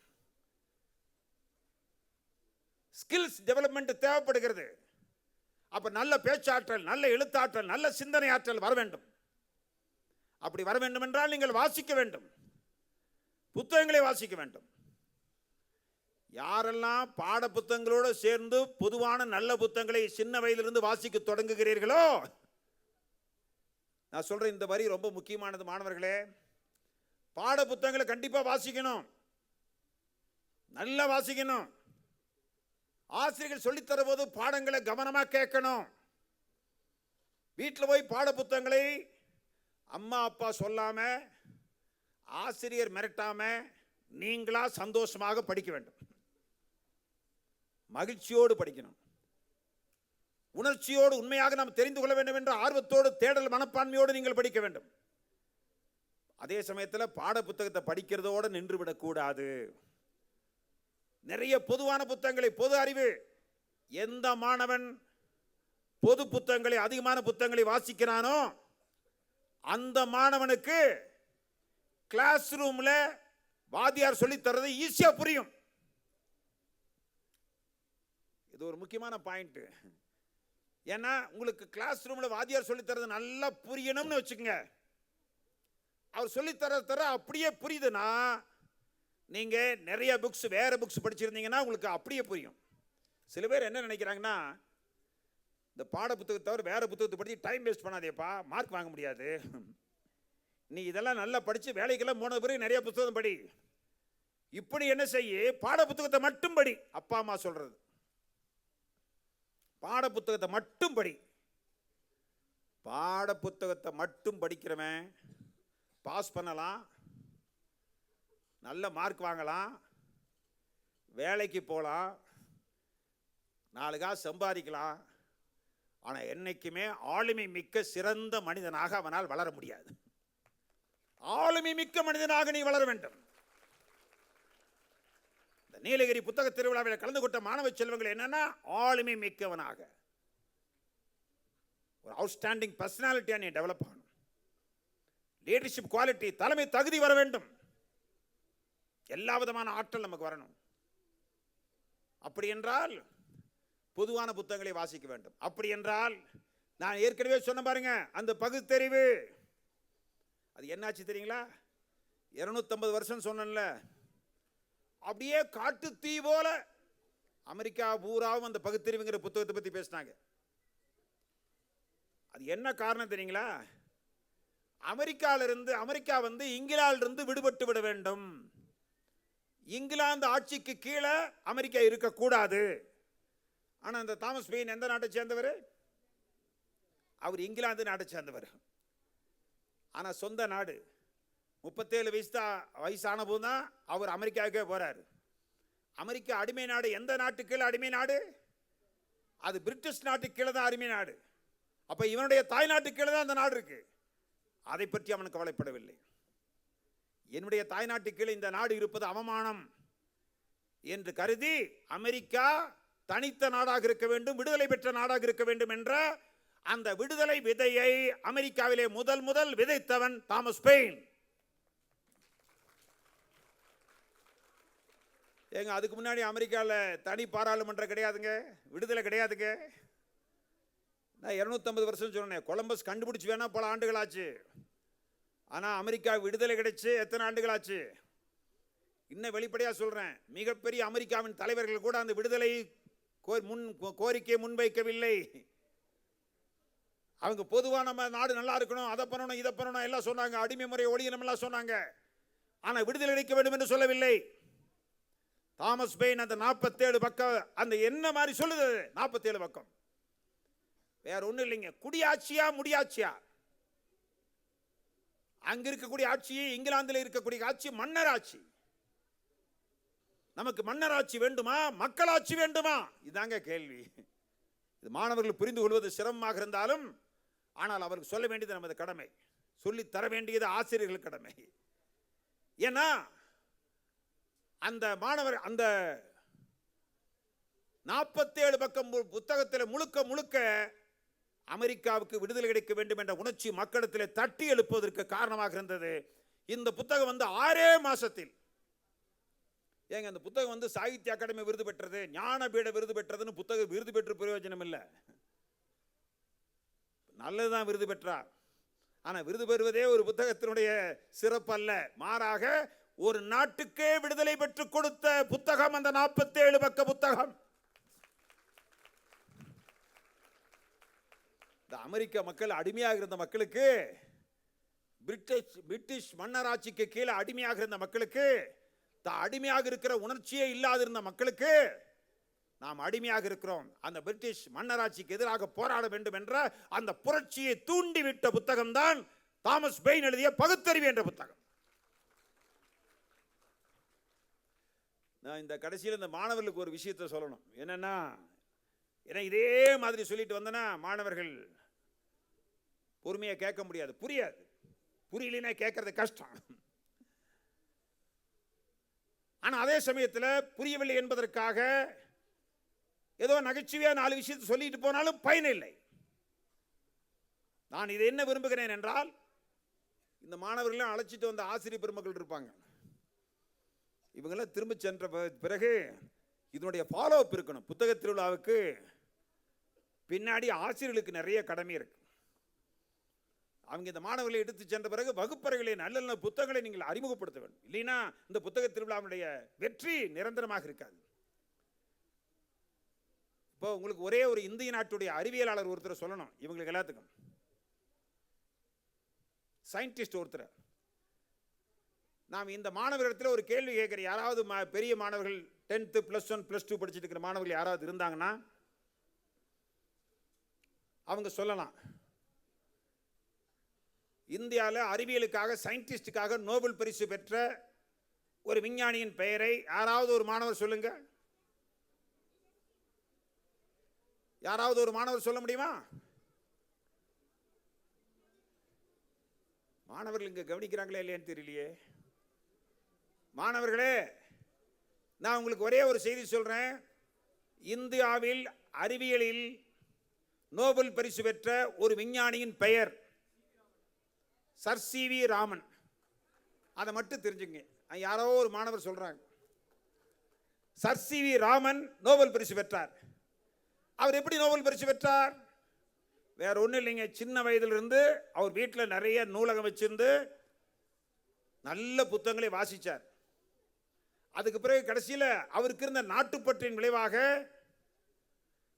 S1: ஸ்கில்ஸ் டெவலப்மெண்ட் தேவைப்படுகிறது. அப்ப நல்ல பேச்சாற்றல், நல்ல எழுத்தாற்றல், நல்ல சிந்தனை ஆற்றல் வர வேண்டும். அப்படி வர வேண்டும் என்றால் நீங்கள் வாசிக்க வேண்டும், புத்தகங்களை வாசிக்க வேண்டும். யாரெல்லாம் பாட புத்தகங்களோடு சேர்ந்து பொதுவான நல்ல புத்தகங்களை சின்ன வயதிலிருந்து வாசிக்க தொடங்குகிறீர்களோ, நான் சொல்றேன் இந்த வரி ரொம்ப முக்கியமானது மாணவர்களே. பாட புத்தகங்களை கண்டிப்பா வாசிக்கணும், நல்லா வாசிக்கணும். ஆசிரியர்கள் சொல்லித்தர போது பாடங்களை கவனமா கேட்கணும். வீட்டில் போய் பாட புத்தகங்களை அம்மா அப்பா சொல்லாம, ஆசிரியர் மிரட்டாம, நீங்களா சந்தோஷமாக படிக்க வேண்டும். மகிழ்ச்சியோடு படிக்கணும். உணர்ச்சியோடு உண்மையாக நாம் தெரிந்து கொள்ள வேண்டும் என்ற ஆர்வத்தோடு, தேடல் மனப்பான்மையோடு நீங்கள் படிக்க வேண்டும். அதே சமயத்தில் பாட புத்தகத்தை படிக்கிறதோடு நின்று விடக்கூடாது. நிறைய பொதுவான புத்தகங்களை, பொது அறிவு, எந்த மாணவன் பொது புத்தகங்களை, அதிகமான புத்தகங்களை வாசிக்கிறானோ அந்த மாணவனுக்கு கிளாஸ் ரூம்ல வாத்தியார் சொல்லி தர்றது ஈஸியா புரியும். இது ஒரு முக்கியமான பாயிண்ட். ஏன்னா உங்களுக்கு கிளாஸ் ரூம்ல வாத்தியார் சொல்லி தர்றது நல்லா புரியணும்னு வச்சுக்கோங்க. அவர் சொல்லித்தர தர அப்படியே புரியுதுன்னா, நீங்க நிறைய புக்ஸ் வேற புக்ஸ் படிச்சிருந்தீங்கன்னா உங்களுக்கு அப்படியே புரியும். சில பேர் என்ன நினைக்கிறாங்கன்னா, இந்த பாட புத்தகத்தை தவிர வேற புத்தகத்தை படிச்சு டைம் வேஸ்ட் பண்ணாதேப்பா, மார்க் வாங்க முடியாது. நீ இதெல்லாம் நல்லா படிச்சு வேலைக்கெல்லாம் போன பிறகு நிறைய புத்தகம் படி. இப்படி என்ன செய்ய, பாட புத்தகத்தை மட்டும் படி. அப்பா அம்மா சொல்றது, பாட புத்தகத்தை மட்டும் படி. பாட புத்தகத்தை மட்டும் படிக்கிறவன் பாஸ் பண்ணலாம், நல்ல மார்க் வாங்கலாம், வேலைக்கு போகலாம், 4 காசு சம்பாதிக்கலாம். ஆனால் என்னைக்குமே ஆளுமை மிக்க சிறந்த மனிதனாக அவனால் வளர முடியாது. ஆளுமை மிக்க மனிதனாக நீ வளர வேண்டும். இந்த நீலகிரி புத்தக திருவிழாவில் கலந்து கொண்ட மாணவ செல்வங்கள் என்னன்னா, ஆளுமை மிக்கவனாக ஒரு அவுட்ஸ்டாண்டிங் பர்சனாலிட்டியா நீ டெவலப் ஆகணும். லீடர்ஷிப் குவாலிட்டி, தலைமை தகுதி வர வேண்டும். எல்லா விதமான ஆற்றல் நமக்கு வரணும். அப்படி என்றால் பொதுவான புத்தகங்களை வாசிக்க வேண்டும். அப்படி என்றால் நான் ஏற்கனவே சொன்ன பாருங்க, அந்த பகுத்தறிவு அது என்னாச்சு தெரியுங்களா? 250 வருஷம் சொன்னேன்ல, அப்படியே காட்டு தீ போல அமெரிக்கா பூராவும் அந்த பகுத்தறிவுங்கிற புத்தகத்தை பற்றி பேசினாங்க. அது என்ன காரணம் தெரியுங்களா? அமெரிக்கா வந்து இங்கிலாந்திலிருந்து விடுபட்டு விட வேண்டும். இங்கிலாந்து ஆட்சிக்கு கீழே அமெரிக்கா இருக்கக்கூடாது. ஆனால் அந்த தாமஸ் பெயின் எந்த நாட்டை சேர்ந்தவர்? அவர் இங்கிலாந்து நாட்டை சேர்ந்தவர். ஆனால் சொந்த நாடு 37 வயசான போது தான் அவர் அமெரிக்காவுக்கே போறாரு. அமெரிக்கா அடிமை நாடு. எந்த நாட்டுக்கு கீழே அடிமை நாடு? அது பிரிட்டிஷ் நாட்டுக்கு கீழே தான் அடிமை நாடு. அப்ப இவனுடைய தாய் நாட்டுக்கு கீழே தான் அந்த நாடு இருக்கு. அதை பற்றி அவன் கவலைப்படவில்லை. என்னுடைய தாய் நாட்டுக்கு கீழே இந்த நாடு இருப்பது அவமானம் என்று கருதி அமெரிக்கா தனித்த நாடாக இருக்க வேண்டும், விடுதலை பெற்ற நாடாக இருக்க வேண்டும் என்ற அந்த விடுதலை விதையை அமெரிக்காவிலே முதல் விதைத்தவன் தாமஸ் பெயின். ஏங்க, அதுக்கு முன்னாடி அமெரிக்காவில் தனி பாராளுமன்றம் கிடையாதுங்க, விடுதலை கிடையாதுங்க. நான் 250 வருஷம் சொன்னேன். கொலம்பஸ் கண்டுபிடிச்சு வேணா பல ஆண்டுகள் ஆச்சு. ஆனால் அமெரிக்கா விடுதலை கிடைச்சு எத்தனை ஆண்டுகள் ஆச்சு? இன்னும் வெளிப்படையாக சொல்கிறேன், மிகப்பெரிய அமெரிக்காவின் தலைவர்கள் கூட அந்த விடுதலை கோரிக்கையை முன்வைக்கவில்லை. அவங்க பொதுவாக நம்ம நாடு நல்லா இருக்கணும், அதை பண்ணணும், இதை பண்ணணும் எல்லாம் சொன்னாங்க. அடிமை முறை ஒழியணும் எல்லாம் சொன்னாங்க. ஆனால் விடுதலை அளிக்க வேண்டும் என்று சொல்லவில்லை. தாமஸ் பெயின் அந்த 47 பக்கம் அந்த என்ன மாதிரி சொல்லுது? 47 பக்கம் வேற ஒன்றும் இல்லைங்க. குடியாட்சியா முடியாட்சியா? அங்க இருக்கக்கூடிய ஆட்சி, இங்கிலாந்தில் இருக்கக்கூடிய ஆட்சி மன்னர் ஆட்சி. நமக்கு மன்னர் ஆட்சி வேண்டுமா, மக்களாட்சி வேண்டுமா? இதாங்க கேள்வி. இது மாணவர்கள் புரிந்து கொள்வது சிரமமாக இருந்தாலும், ஆனால் அவருக்கு சொல்ல வேண்டியது நமது கடமை, சொல்லி தர வேண்டியது ஆசிரியர்கள் கடமை. ஏன்னா அந்த மாணவர் அந்த 47 பக்கம் புத்தகத்தில் முழுக்க அமெரிக்காவுக்கு விடுதலை கிடைக்க வேண்டும் என்ற உணர்ச்சி மக்களிடத்தில் தட்டி எழுப்புவதற்கு காரணமாக இருந்தது. இந்த புத்தகம் வந்து 6 மாசத்தில், ஏங்க அந்த புத்தகம் வந்து சாகித்ய அகாடமி விருது பெற்றது, ஞானபீட விருது பெற்றதுன்னு புத்தகம் விருது பெற்று பிரயோஜனம் இல்லை. நல்லதுதான் விருது பெற்றார். ஆனால் விருது பெறுவதே ஒரு புத்தகத்தினுடைய சிறப்பு அல்ல, மாறாக ஒரு நாட்டுக்கே விடுதலை பெற்று கொடுத்த புத்தகம் அந்த 47 பக்க புத்தகம். இந்த அமெரிக்க மக்கள் அடிமையாக இருந்த மக்களுக்கு, பிரிட்டிஷ் மன்னராட்சிக்கு கீழே அடிமையாக இருந்த மக்களுக்கு, அடிமையாக இருக்கிற உணர்ச்சியே இல்லாதிருந்த மக்களுக்கு, நாம் அடிமையாக இருக்கிறோம், அந்த பிரிட்டிஷ் மன்னராட்சிக்கு எதிராக போராட வேண்டும் என்ற அந்த புரட்சியை தூண்டிவிட்ட புத்தகம் தான் தாமஸ் பெயின் எழுதிய பகுத்தறிவு என்ற புத்தகம். நான் இந்த கடைசியில் இந்த மாணவர்களுக்கு ஒரு விஷயத்தை சொல்லணும். என்னன்னா, ஏன்னா இதே மாதிரி சொல்லிட்டு வந்தனா மாணவர்கள் பொறுமையை கேட்க முடியாது, புரியாது. புரியலன்னா கேட்கறது கஷ்டம். ஆனால் அதே சமயத்தில் புரியவில்லை என்பதற்காக ஏதோ நகைச்சுவையா 4 விஷயத்தை சொல்லிட்டு போனாலும் பயன் இல்லை. நான் இதை என்ன விரும்புகிறேன் என்றால், இந்த மாணவர்களையும் அழைச்சிட்டு வந்த ஆசிரியர் பெருமக்கள் இருப்பாங்க, இவங்கெல்லாம் திரும்ப சென்ற பிறகு இதனுடைய ஃபாலோ அப் இருக்கணும். புத்தக திருவிழாவுக்கு பின்னாடி ஆசிரியர்களுக்கு நிறைய கடமை இருக்கு. அவங்க இந்த மாணவர்களை எடுத்து சென்ற பிறகு வகுப்பறைகளை நல்ல நல்ல புத்தகங்களை நீங்கள் அறிமுகப்படுத்த வேண்டும். இல்லைன்னா இந்த புத்தக திருவிழாவுடைய வெற்றி நிரந்தரமாக இருக்காது. இப்போ உங்களுக்கு ஒரே ஒரு இந்திய நாட்டுடைய அறிவியலாளர் ஒருத்தர் சொல்லணும். இவங்களுக்கு எல்லாத்துக்கும் சயின்டிஸ்ட் ஒருத்தர். நாம் இந்த மாணவர்களிடத்தில் ஒரு கேள்வி கேட்கிறேன். யாராவது பெரிய மாணவர்கள் 10th +1 +2 படிச்சுட்டு இருக்கிற மாணவர்கள் யாராவது இருந்தாங்கன்னா அவங்க சொல்லலாம். இந்தியாவில் அறிவியலுக்காக சயின்டிஸ்டுக்காக நோபல் பரிசு பெற்ற ஒரு விஞ்ஞானியின் பெயரை யாராவது ஒரு மாணவர் சொல்லுங்க. யாராவது ஒரு மாணவர் சொல்ல முடியுமா? மாணவர்கள் இங்க கவனிக்கிறாங்களே இல்லையான்னு தெரியலையே. மாணவர்களே, நான் உங்களுக்கு ஒரே ஒரு செய்தி சொல்றேன். இந்தியாவில் அறிவியலில் நோபல் பரிசு பெற்ற ஒரு விஞ்ஞானியின் பெயர் சர் சி.வி. ராமன். அதை மட்டும் தெரிஞ்சுங்க. யாரோ ஒரு மாணவர் சொல்றாங்க சர் சி.வி. ராமன் நோபல் பரிசு பெற்றார். அவர் எப்படி நோபல் பரிசு பெற்றார்? வேற ஒன்றும் இல்லைங்க. சின்ன வயதிலிருந்து அவர் வீட்டில் நிறைய நூலகம் வச்சிருந்து நல்ல புத்தகங்களை வாசித்தார். அதுக்கு பிறகு கடைசியில் அவருக்கு இருந்த நாட்டுப்பற்றின் விளைவாக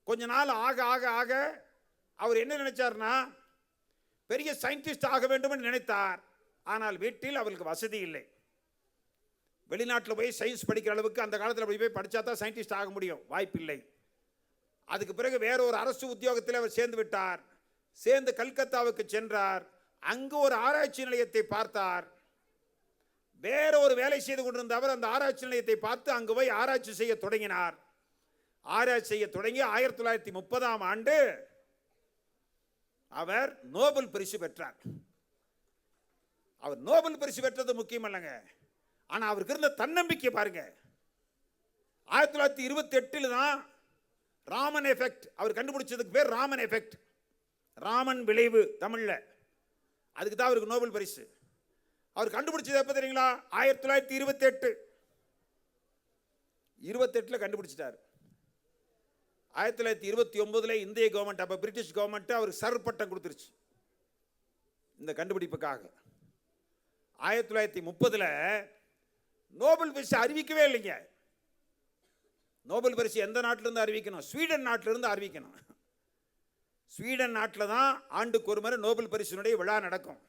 S1: கொஞ்ச நாள் ஆக ஆக ஆக அவர் என்ன நினைச்சார்னா பெரிய சயின்டிஸ்ட் ஆக வேண்டும் என்று நினைத்தார். ஆனால் வீட்டில் அவருக்கு வசதி இல்லை. வெளிநாட்டில் போய் சயின்ஸ் படிக்கிற அளவுக்கு அந்த காலத்தில் போய் படித்தா தான் சயின்டிஸ்ட் ஆக முடியும், வாய்ப்பில்லை. அதுக்கு பிறகு வேற ஒரு அரசு உத்தியோகத்தில் அவர் சேர்ந்து விட்டார். சேர்ந்து கல்கத்தாவுக்கு சென்றார். அங்கு ஒரு ஆராய்ச்சி நிலையத்தை பார்த்தார். வேற ஒரு வேலை செய்து கொண்டிருந்த அவர் அந்த ஆராய்ச்சி நிலையத்தை பார்த்து அங்கு போய் ஆராய்ச்சி செய்ய தொடங்கினார். ஆராய்ச்சி செய்ய தொடங்கி 1930ஆம் ஆண்டு அவர் நோபல் பரிசு பெற்றார். அவர் நோபல் பரிசு பெற்றது முக்கியம் இல்லைங்க, ஆனா அவருக்கு இருந்த தன்னம்பிக்கை பாருங்க. 1928 தான் ராமன் எஃபெக்ட் அவர் கண்டுபிடிச்சதுக்கு பேர் ராமன் எஃபெக்ட், ராமன் விளைவு தமிழ்ல. அதுக்கு தான் அவருக்கு நோபல் பரிசு. அவர் கண்டுபிடிச்சது எப்ப தெரியுங்களா? 1928 கண்டுபிடிச்சிட்டார். 1929 இந்திய கவர்மெண்ட், அப்ப பிரிட்டிஷ் கவர்மெண்ட் அவருக்கு சர் பட்டம் கொடுத்துருச்சு இந்த கண்டுபிடிப்புக்காக. 1930 நோபல் பரிசு அறிவிக்கவே இல்லைங்க. நோபல் பரிசு எந்த நாட்டிலிருந்து அறிவிக்கணும்? ஸ்வீடன் நாட்டிலிருந்து அறிவிக்கணும். ஸ்வீடன் நாட்டில் தான் ஆண்டுக்கு ஒரு முறை நோபல் பரிசினுடைய விழா நடக்கும்.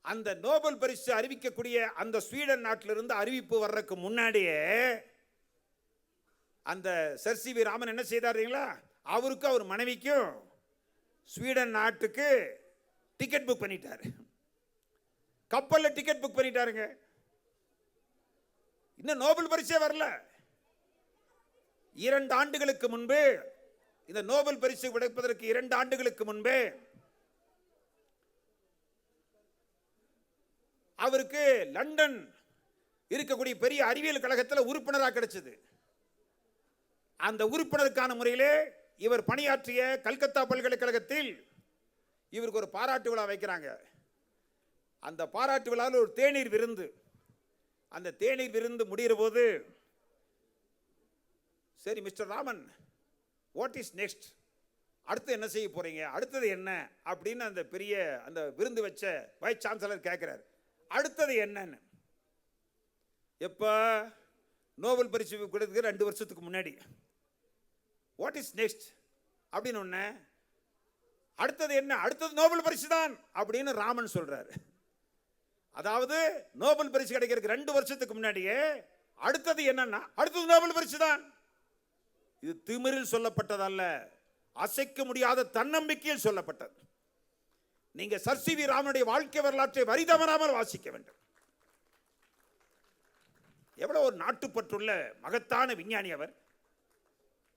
S1: அந்த நோபல் பரிசு அறிவிக்கக்கூடிய அந்த ஸ்வீடன் நாட்டிலிருந்து அறிவிப்பு வர்றதுக்கு முன்னாடியே அந்த சர் சி.வி. ராமன் என்ன செய்தாருங்களா, அவருக்கும் அவர் மனைவிக்கும் ஸ்வீடன் நாட்டுக்கு டிக்கெட் புக் பண்ணிட்டாரு. கப்பலில் டிக்கெட் புக் பண்ணிட்டாருங்க. இன்னும் நோபல் பரிசே வரல. 2 ஆண்டுகளுக்கு முன்பு, இந்த நோபல் பரிசு கிடைப்பதற்கு 2 ஆண்டுகளுக்கு முன்பே அவருக்கு லண்டன் இருக்கக்கூடிய பெரிய அறிவியல் கழகத்தில் உறுப்பினராக கிடைச்சது. அந்த உறுப்பினருக்கான முறையிலே இவர் பணியாற்றிய கல்கத்தா பல்கலைக்கழகத்தில் இவருக்கு ஒரு பாராட்டு விழா வைக்கிறாங்க. அந்த பாராட்டு விழாவில் ஒரு தேநீர் விருந்து. அந்த தேநீர் விருந்து முடிகிற போது, சரி mister Raman, what is next, அடுத்து என்ன செய்ய போறீங்க, அடுத்தது என்ன அப்படின்னு அந்த பெரிய அந்த விருந்து வச்ச வைஸ் சான்சலர் கேட்கிறார். அடுத்தது என்னன்னு. எப்ப நோபல் பரிசு கொடுத்ததுக்கு 2 வருஷத்துக்கு முன்னாடி. வாட் இஸ் நெக்ஸ்ட் அப்படின்னு ஒண்ணு, அடுத்தது என்ன, அடுத்தது நோபல் பரிசு தான் அப்படின்னு ராமன் சொல்றாரு. அதாவது நோபல் பரிசு கிடைக்கிறதுக்கு 2 வருஷத்துக்கு முன்னாடியே அடுத்தது என்னன்னா அடுத்தது நோபல் பரிசு தான். இது திமிரில் சொல்லப்பட்டதல்ல, அசைக்க முடியாத தன்னம்பிக்கையில் சொல்லப்பட்டது. நீங்க சர் சி.வி. ராமனுடைய வாழ்க்கை வரலாற்றை வரி தவறாமல் வாசிக்க வேண்டும். எவ்வளவு ஒரு நாட்டுப்பற்றுள்ள மகத்தான விஞ்ஞானி அவர்.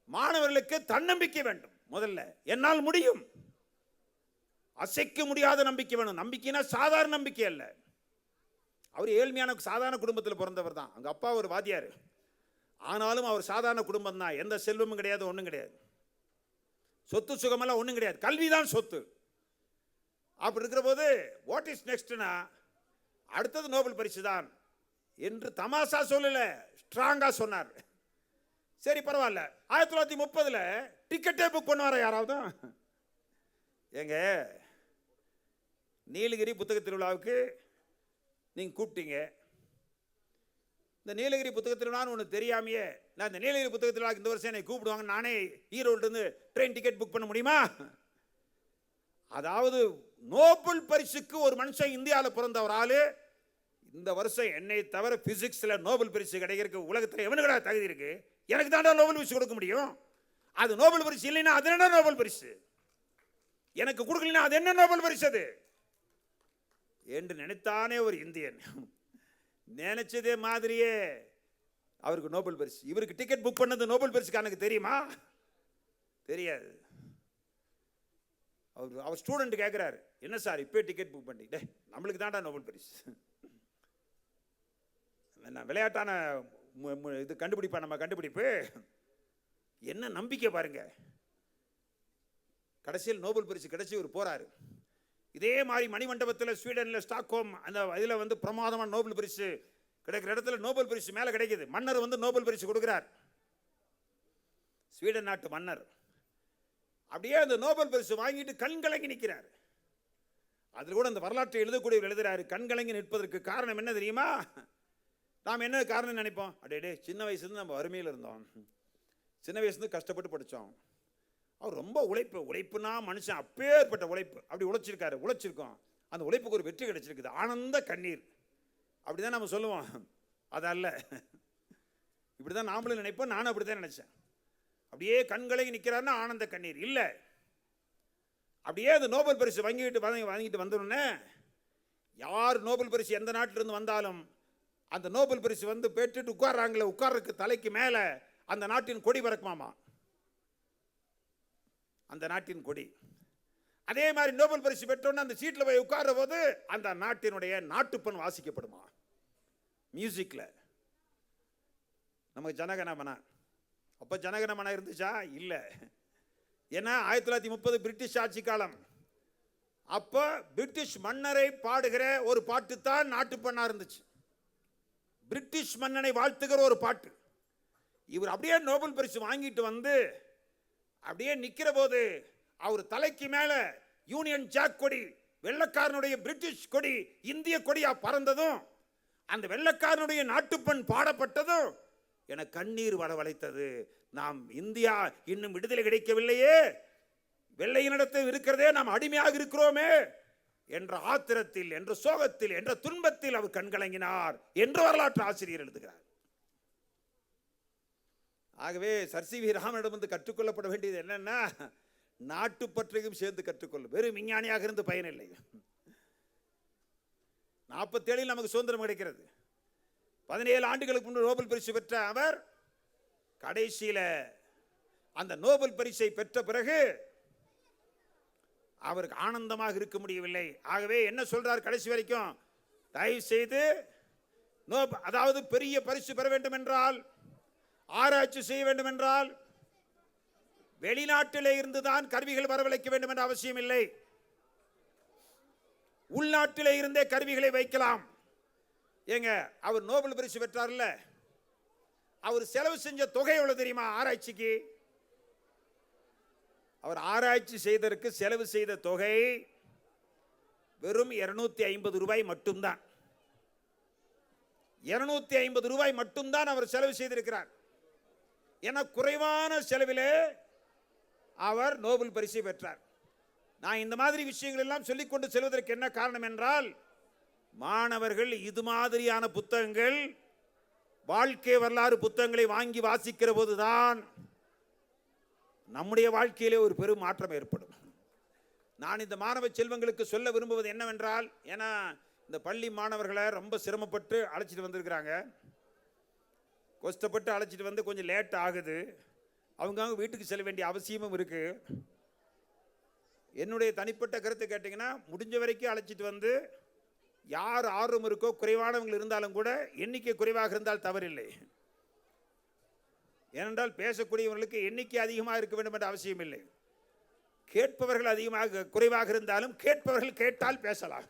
S1: மாணவர்களுக்கு தன்னம்பிக்கை வேண்டும். முதல்ல என்னால் முடியும், அசைக்க முடியாத நம்பிக்கை வேணும். நம்பிக்கைனா சாதாரண நம்பிக்கை அல்ல. அவர் ஏழ்மையான சாதாரண குடும்பத்தில் பிறந்தவர் தான். அங்க அப்பா ஒரு வாத்தியார். ஆனாலும் அவர் சாதாரண குடும்பம் தான். எந்த செல்வமும் கிடையாது, ஒன்றும் கிடையாது. சொத்து சுகமெல்லாம் ஒன்றும் கிடையாது. கல்விதான் சொத்து. அப்படி இருக்கிற போது வாட் இஸ் நெக்ஸ்ட்னா அடுத்தது நோபல் பரிசு தான் என்று தமாசா சொல்லல, ஸ்ட்ராங்கா சொன்னார். சரி பரவாயில்ல. 1930 டிக்கெட்டே புக் பண்ணுவார யாராவது? ஏங்க நீலகிரி புத்தக திருவிழாவுக்கு நீங்கள் கூப்பிட்டீங்க. இந்த நீலகிரி புத்தக திருவிழான்னு ஒன்று தெரியாமையே நான் இந்த நீலகிரி புத்தக திருவிழாவுக்கு இந்த வருஷம் என்னை கூப்பிடுவாங்க, நானே ஈரோட்டிலிருந்து ட்ரெயின் டிக்கெட் புக் பண்ண முடியுமா? அதாவது நோபல் பரிசுக்கு ஒரு மனுஷன் இந்தியாவில் பிறந்த ஒரு ஆளு இந்த வருஷம் என்னை தவிர பிசிக்ஸில் நோபல் பரிசு கிடைக்கிறதுக்கு உலகத்தில் எவனுக்கடா தகுதி இருக்கு? எனக்கு தாண்டா நோபல் பரிசு கொடுக்க முடியும். அது நோபல் பரிசு இல்லைன்னா அது என்ன நோபல் பரிசு? எனக்கு கொடுக்கலன்னா அது என்ன நோபல் பரிசு அது என்று நினைத்தானே ஒரு இந்தியன். நினைச்சதே மாதிரியே அவருக்கு நோபல் பரிசு. இவருக்கு டிக்கெட் புக் பண்ணது நோபல் பரிசுக்காரனுக்கு தெரியுமா? தெரியாது. அவர் ஸ்டூடெண்ட் கேட்குறாரு, என்ன சார் இப்போ டிக்கெட் புக் பண்ணிட்டே? நம்மளுக்கு தான்டா நோபல் பரிசு. விளையாட்டான இது கண்டுபிடிப்பா நம்ம கண்டுபிடிப்பு. என்ன நம்பிக்கை பாருங்க. கடைசியில் நோபல் பரிசு கிடைச்சி இவர் போறாரு. இதே மாதிரி மணிமண்டபத்தில் ஸ்வீடனில் ஸ்டாக்ஹோம் அந்த இதில் வந்து பிரமாதமான நோபல் பரிசு கிடைக்கிற இடத்துல நோபல் பரிசு மேலே கிடைக்குது. மன்னர் வந்து நோபல் பரிசு கொடுக்கிறார். ஸ்வீடன் நாட்டு மன்னர் அப்படியே அந்த நோபல் பரிசு வாங்கிட்டு கண்கலங்கி நிற்கிறார். அதில் கூட அந்த வரலாற்றை எழுதக்கூடியவர் எழுதுறாரு, கண்கலங்கி நிற்பதற்கு காரணம் என்ன தெரியுமா? நாம் என்ன காரணம் நினைப்போம்? அடே சின்ன வயசுலேருந்து நம்ம வறுமையில் இருந்தோம், சின்ன வயசுலேருந்து கஷ்டப்பட்டு படித்தோம். அவர் ரொம்ப உழைப்புனா மனுஷன் அப்பேற்பட்ட உழைப்பு, அப்படி உழைச்சிருக்கோம். அந்த உழைப்புக்கு ஒரு வெற்றி கிடைச்சிருக்குது, ஆனந்த கண்ணீர். அப்படிதான் நம்ம சொல்லுவோம். அதல்ல, இப்படிதான் நாமளும் நினைப்போம். நானும் அப்படிதான் நினைச்சேன். அப்படியே கண்களை நிற்கிறாருன்னா ஆனந்த கண்ணீர் இல்லை. அப்படியே அந்த நோபல் பரிசு வாங்கிட்டு வந்தோடனே யார் நோபல் பரிசு எந்த நாட்டிலிருந்து வந்தாலும் அந்த நோபல் பரிசு வந்து பெற்றுட்டு உட்கார்றாங்களே, உட்கார்றதுக்கு தலைக்கு மேலே அந்த நாட்டின் கொடி பறக்குமாமா, அந்த நாட்டின் கொடி. அதே மாதிரி நோபல் பரிசு பெற்றோன்னு அந்த சீட்டில் போய் உட்கார்ற போது அந்த நாட்டினுடைய நாட்டுப்பண் வாசிக்கப்படுமா மியூசிக்ல. நமக்கு ஜனகணமன, அப்போ ஜனகணமன இருந்துச்சா? இல்லை. ஏன்னா 1930 பிரிட்டிஷ் ஆட்சி காலம். அப்போ பிரிட்டிஷ் மன்னரை பாடுகிற ஒரு பாட்டு தான் நாட்டுப்பண்ணா இருந்துச்சு. பிரிட்டிஷ் மன்னனை வாழ்த்துகிற ஒரு பாட்டு. இவர் அப்படியே நோபல் பரிசு வாங்கிட்டு வந்து அப்படியே நிற்கிற போது அவர் தலைக்கு மேலே யூனியன் ஜாக் கொடி, வெள்ளக்காரனுடைய பிரிட்டிஷ் கொடி இந்திய கொடியா பறந்ததும் அந்த வெள்ளக்காரனுடைய நாட்டுப்பண் பாடப்பட்டதும் என கண்ணீர் வரவழைத்தது. நாம் இந்தியா இன்னும் விடுதலை கிடைக்கவில்லையே, வெள்ளையினிடத்தில் இருக்கிறதே நாம் அடிமையாக இருக்கிறோமே என்ற ஆத்திரத்தில், என்ற சோகத்தில், என்ற துன்பத்தில் அவர் கண்கலங்கினார் என்று வரலாற்று ஆசிரியர் எழுதுகிறார். ஆகவே சர் சி வி ராமனிடம் வந்து கற்றுக்கொள்ளப்பட வேண்டியது என்னன்னா, நாட்டுப்பற்றையும் சேர்ந்து கற்றுக்கொள்ளும். வெறும் விஞ்ஞானியாக இருந்து பயனில்லை. 47 நமக்கு சுதந்திரம் கிடைக்கிறது. 17 ஆண்டுகளுக்கு முன்பு நோபல் பரிசு பெற்ற அவர் கடைசியில அந்த நோபல் பரிசை பெற்ற பிறகு அவருக்கு ஆனந்தமாக இருக்க முடியவில்லை. ஆகவே என்ன சொல்றார் கடைசி வரைக்கும்? தயவு செய்து அதாவது பெரிய பரிசு பெற வேண்டும் என்றால், ஆராய்ச்சி செய்ய வேண்டும் என்றால் வெளிநாட்டிலே இருந்துதான் கருவிகள் வரவழைக்க வேண்டும் என்ற அவசியம் இல்லை. உள்நாட்டிலே இருந்தே கருவிகளை வைக்கலாம். ஏங்க, அவர் நோபல் பரிசு பெற்றார்ல, அவர் செலவு செஞ்ச தொகை எவ்வளவு தெரியுமா? ஆராய்ச்சிக்கு அவர் ஆராய்ச்சி செய்ததற்கு செலவு செய்த தொகை வெறும் 250 ரூபாய் மட்டும்தான். 250 ரூபாய் மட்டும்தான் அவர் செலவு செய்திருக்கிறார். என குறைவான செலவிலே அவர் நோபல் பரிசை பெற்றார். நான் இந்த மாதிரி விஷயங்கள் எல்லாம் சொல்லிக்கொண்டு செல்வதற்கு என்ன காரணம் என்றால், மாணவர்கள் இது மாதிரியான புத்தகங்கள், வாழ்க்கை வரலாறு புத்தகங்களை வாங்கி வாசிக்கிற போதுதான் நம்முடைய வாழ்க்கையிலே ஒரு பெரும் மாற்றம் ஏற்படும். நான் இந்த மாணவ செல்வங்களுக்கு சொல்ல விரும்புவது என்னவென்றால், ஏன்னா இந்த பள்ளி மாணவர்களை ரொம்ப சிரமப்பட்டு அழைச்சிட்டு வந்திருக்கிறாங்க. கஷ்டப்பட்டு அழைச்சிட்டு வந்து கொஞ்சம் லேட் ஆகுது. அவங்க வீட்டுக்கு செல்ல வேண்டிய அவசியமும் இருக்கு. என்னுடைய தனிப்பட்ட கருத்தை கேட்டிங்கன்னா, முடிஞ்ச வரைக்கும் அழைச்சிட்டு வந்து யார் ஆர்வம் இருக்கோ, குறைவானவங்க இருந்தாலும் கூட எண்ணிக்கை குறைவாக இருந்தால் தவறில்லை. ஏனென்றால் பேசக்கூடியவர்களுக்கு எண்ணிக்கை அதிகமாக இருக்க வேண்டும் என்ற அவசியம் இல்லை. கேட்பவர்கள் அதிகமாக குறைவாக இருந்தாலும் கேட்பவர்கள் கேட்டால் பேசலாம்.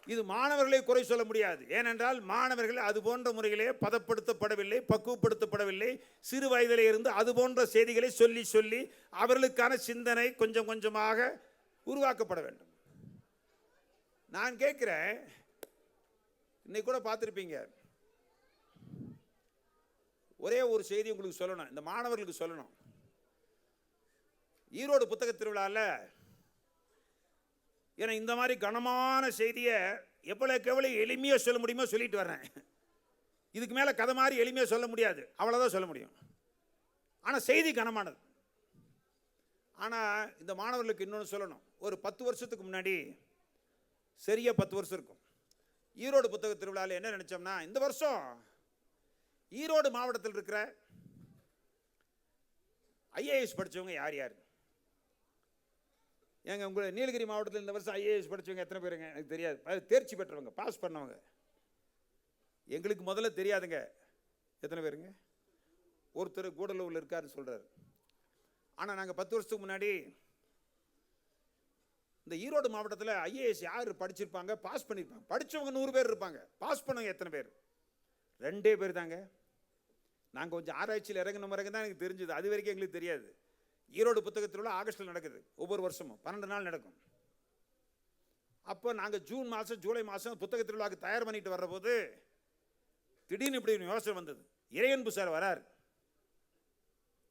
S1: இது மாணவர்களை குறை சொல்ல முடியாது. ஏனென்றால் மாணவர்கள் அது போன்ற முறையிலே பதப்படுத்தப்படவில்லை, பக்குவப்படுத்தப்படவில்லை. சிறு வயதிலே இருந்து அது போன்ற செய்திகளை சொல்லி சொல்லி அவர்களுக்கான சிந்தனை கொஞ்சம் கொஞ்சமாக உருவாக்கப்பட வேண்டும். நான் கேட்கிறேன், இன்னைக்கு கூட பார்த்துருப்பீங்க, ஒரே ஒரு செய்தி உங்களுக்கு சொல்லணும், இந்த மாணவர்களுக்கு சொல்லணும். ஈரோடு புத்தக திருவிழாவில் ஏன்னா இந்த மாதிரி கனமான செய்தியை எவ்வளோக்கு எவ்வளோ எளிமையாக சொல்ல முடியுமோ சொல்லிட்டு வர்றேன். இதுக்கு மேலே கதை மாதிரி எளிமையாக சொல்ல முடியாது, அவ்வளோதான் சொல்ல முடியும். ஆனால் செய்தி கனமானது. ஆனால் இந்த மாணவர்களுக்கு இன்னொன்று சொல்லணும். ஒரு 10 வருஷத்துக்கு முன்னாடி, சரியாக 10 வருஷம் இருக்கும், ஈரோடு புத்தக திருவிழாவில் என்ன நினச்சோம்னா, இந்த வருஷம் ஈரோடு மாவட்டத்தில் இருக்கிற ஐஏஎஸ் படித்தவங்க யார் யார்? ஏங்க உங்களை நீலகிரி மாவட்டத்தில் இந்த வருஷம் ஐஏஎஸ் படித்தவங்க எத்தனை பேருங்க? எனக்கு தெரியாது. தேர்ச்சி பெற்றவங்க, பாஸ் பண்ணவங்க எங்களுக்கு முதல்ல தெரியாதுங்க. எத்தனை பேருங்க? ஒருத்தர் கூடலூரில் இருக்காருன்னு சொல்கிறார். ஆனால் நாங்கள் 10 வருஷத்துக்கு முன்னாடி இந்த ஈரோடு மாவட்டத்தில் ஐஏஎஸ் யார் படிச்சிருப்பாங்க, பாஸ் பண்ணியிருப்பாங்க? படித்தவங்க 100 பேர் இருப்பாங்க, பாஸ் பண்ணவங்க எத்தனை பேர்? 2 பேர் தாங்க. நாங்கள் கொஞ்சம் ஆராய்ச்சியில் இறங்கின பிறகு தான் எனக்கு தெரிஞ்சுது. அது வரைக்கும் எங்களுக்கு தெரியாது. ஈரோடு புத்தக திருவிழா ஆகஸ்ட்டில் நடக்குது, ஒவ்வொரு வருஷமும் 12 நாள் நடக்கும். அப்போ நாங்கள் ஜூன் மாதம் ஜூலை மாதம் புத்தக திருவிழாவுக்கு தயார் பண்ணிட்டு வர்ற போது திடீர்னு இப்படி யோசனை வந்தது. இறையன்பு சார் வரார்,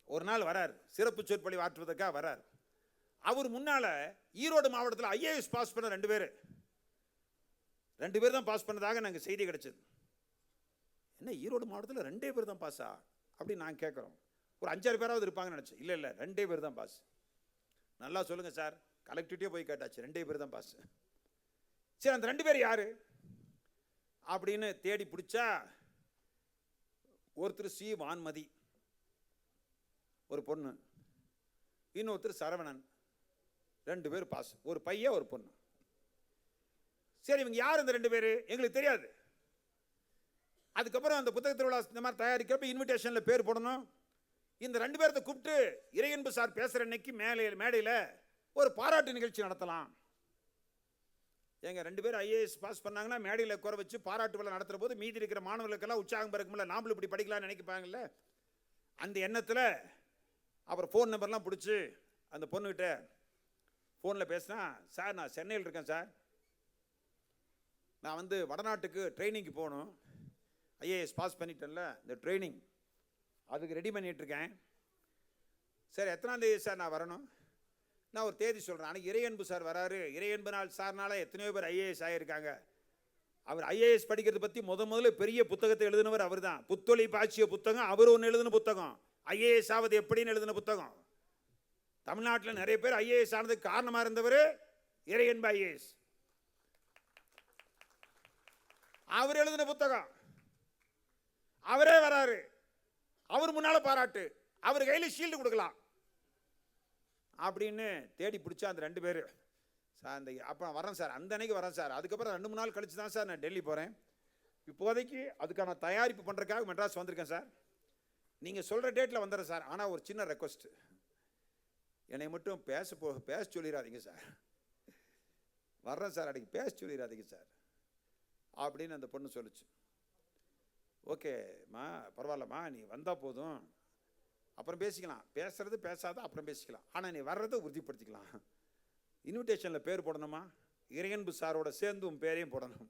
S1: ஒரு நாள் வரார், சிறப்பு சொற்பொழிவு ஆற்றுவதற்காக வரார். அவர் முன்னால் ஈரோடு மாவட்டத்தில் ஐஏஎஸ் பாஸ் பண்ண 2 பேர் தான் பாஸ் பண்ணதாக நாங்கள் செய்தி கிடைச்சது. என்ன ஈரோடு மாவட்டத்தில் 2 பேர் தான் பாஸா அப்படின்னு நான் கேட்குறோம். ஒரு 5-6 பேராவது இருப்பாங்கன்னு நினச்சேன். இல்லை 2 பேர் தான் பாஸ். நல்லா சொல்லுங்கள் சார், கலெக்டர்கிட்டே போய் கேட்டாச்சு, 2 பேர் தான் பாஸ். சரி, அந்த 2 பேர் யார் அப்படின்னு தேடி பிடிச்சா, ஒருத்தர் சி வான்மதி, ஒரு பொண்ணு, இன்னொருத்தர் சரவணன், 2 பேர் பாஸ், ஒரு பையன் ஒரு பொண்ணு. சரி, இவங்க யார் இந்த 2 பேர்? எங்களுக்கு தெரியாது. அதுக்கப்புறம் அந்த புத்தக திருவிழா இந்த மாதிரி தயாரிக்கிறப்ப இன்விடேஷனில் பேர் போடணும். இந்த 2 பேர்த்த கூப்பிட்டு இறையன்பு சார் பேசுகிற அன்னைக்கு மேடையில் ஒரு பாராட்டு நிகழ்ச்சி நடத்தலாம். எங்க 2 பேர் ஐஏஎஸ் பாஸ் பண்ணாங்கன்னா மேடையில் குறை வச்சு பாராட்டு விழா நடத்துகிற போது மீதி இருக்கிற மாணவர்களுக்கெல்லாம் உற்சாகம் பிறக்கும்ல, நாமளும் இப்படி படிக்கலாம்னு நினைப்பாங்கல்ல. அந்த எண்ணத்தில் அப்புறம் ஃபோன் நம்பர்லாம் பிடிச்சி அந்த பொண்ணுகிட்ட ஃபோனில் பேசினா, சார் நான் சென்னையில் இருக்கேன் சார், நான் வடநாட்டுக்கு ட்ரைனிங்க்கு போகணும், ஐஏஎஸ் பாஸ் பண்ணிட்டேன்ல, இந்த ட்ரைனிங் அதுக்கு ரெடி பண்ணிகிட்ருக்கேன். சரி, எத்தனாம் தேதி சார் நான் வரணும்? நான் ஒரு தேதி சொல்கிறேன். அன்றைக்கி இறையன்பு சார் வராரு. இறையன்பு நாள் சார்னால எத்தனையோ பேர் ஐஏஎஸ் ஆகியிருக்காங்க. அவர் ஐஏஎஸ் படிக்கிறத பற்றி முதல்ல பெரிய புத்தகத்தை எழுதினவர் அவர் தான். புத்தொளி பாய்ச்சிய புத்தகம், அவர் ஒன்று எழுதின புத்தகம். ஐஏஎஸ் ஆவது எப்படின்னு எழுதின புத்தகம். தமிழ்நாட்டில் நிறைய பேர் ஐஏஎஸ் ஆனதுக்கு காரணமாக இருந்தவர் இறையன்பு ஐஏஎஸ். அவர் எழுதின புத்தகம், அவரே வராரு, அவர் முன்னால பாராட்டு, அவர் கையில் ஷீல்டு கொடுக்கலாம் அப்படின்னு தேடி பிடிச்சா அந்த 2 பேர் சார், அந்த அப்போ வரேன் சார், அந்த அன்னைக்கு வரேன் சார், அதுக்கப்புறம் 2-3 நாள் கழிச்சு தான் சார் நான் டெல்லி போகிறேன், இப்போதைக்கு அதுக்கான தயாரிப்பு பண்ணுறதுக்காக மெட்ராஸ் வந்திருக்கேன் சார், நீங்கள் சொல்கிற டேட்டில் வந்துடுறேன் சார், ஆனால் ஒரு சின்ன ரெக்வஸ்ட், என்னை மட்டும் பேச சொல்லிடாதீங்க சார், வர்றேன் சார், அன்றைக்கி பேச சொல்லிடாதீங்க சார் அப்படின்னு அந்த பொண்ணு சொல்லிச்சு. ஓகேம்மா, பரவாயில்லம்மா, நீ வந்தால் போதும், அப்புறம் பேசிக்கலாம், பேசுறது பேசாத அப்புறம் பேசிக்கலாம், ஆனால் நீ வர்றதை உறுதிப்படுத்திக்கலாம். இன்விடேஷனில் பேர் போடணுமா? இறையன்பு சாரோட சேர்ந்து உன் பேரையும் போடணும்.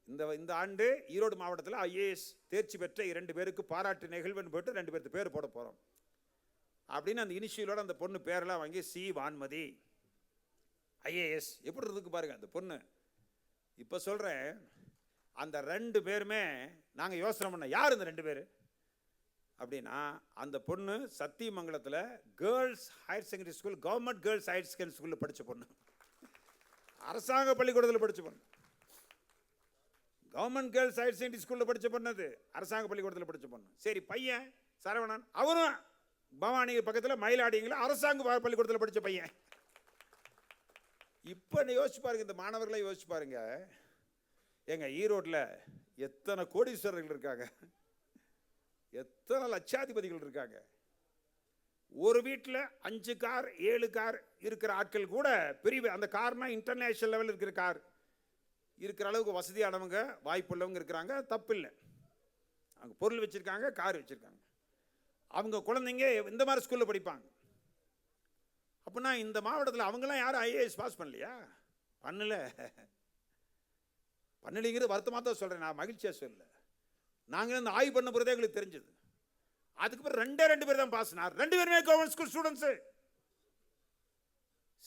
S1: இந்த ஆண்டு ஈரோடு மாவட்டத்தில் ஐஏஎஸ் தேர்ச்சி பெற்ற 2 பேருக்கு பாராட்டு நிகழ்வுன்னு போட்டு 2 பேருக்கு பேர் போட போகிறோம் அப்படின்னு அந்த இனிஷியலோட அந்த பொண்ணு பேரெல்லாம் வாங்கி சி வான்மதி ஐஏஎஸ். எப்படி இருக்கு பாருங்க அந்த பொண்ணு. இப்போ சொல்கிறேன், அந்த 2 பேருமே நாங்கள் யோசனை பண்ண, யார் இந்த 2 பேர் அப்படின்னா, அந்த பொண்ணு சத்தியமங்கலத்தில் girls higher secondary school, government girls higher secondary ஸ்கூலில் படித்த பொண்ணு, அரசாங்க பள்ளிக்கூடத்தில் படித்த பொண்ணு. கவர்மெண்ட் கேர்ள்ஸ் ஹையர் செகண்டரி ஸ்கூலில் படித்த பொண்ணு, அது அரசாங்க பள்ளிக்கூடத்தில் படித்த பொண்ணு. சரி, பையன் சரவணன், அவரும் பவானி பக்கத்தில் மயிலாடிங்கள அரசாங்க பள்ளிக்கூடத்தில் படித்த பையன். இப்போ யோசிச்சு பாருங்க, இந்த மாணவர்களை யோசிச்சு பாருங்க, எங்க ஈரோட்டில் எத்தனை கோடீஸ்வரர்கள் இருக்காங்க, எத்தனை லட்சாதிபதிகள் இருக்காங்க. ஒரு வீட்டில் 5 கார் 7 கார் இருக்கிற ஆட்கள் கூட பெரிய, அந்த கார்னா இன்டர்நேஷனல் லெவல் இருக்கிற கார் இருக்கிற அளவுக்கு வசதியானவங்க வாய்ப்புள்ளவங்க இருக்கிறாங்க, தப்பு இல்லை. அவங்க பொருள் வச்சுருக்காங்க, கார் வச்சுருக்காங்க. அவங்க குழந்தைங்க இந்த மாதிரி ஸ்கூலில் படிப்பாங்க. அப்படின்னா இந்த மாவட்டத்தில் அவங்களாம் யாரும் ஐஏஎஸ் பாஸ் பண்ணலையா? பண்ணலைங்கிறது வருத்தமாக தான் சொல்கிறேன், நான் மகிழ்ச்சியாக சொல்ல. நாங்கள் இந்த ஆய்வு பண்ண பிறகு எங்களுக்கு தெரிஞ்சது. அதுக்கப்புறம் 2 பேர் தான் பாஸ்னார், 2 பேருமே கவர்மெண்ட் ஸ்கூல் ஸ்டூடெண்ட்ஸு.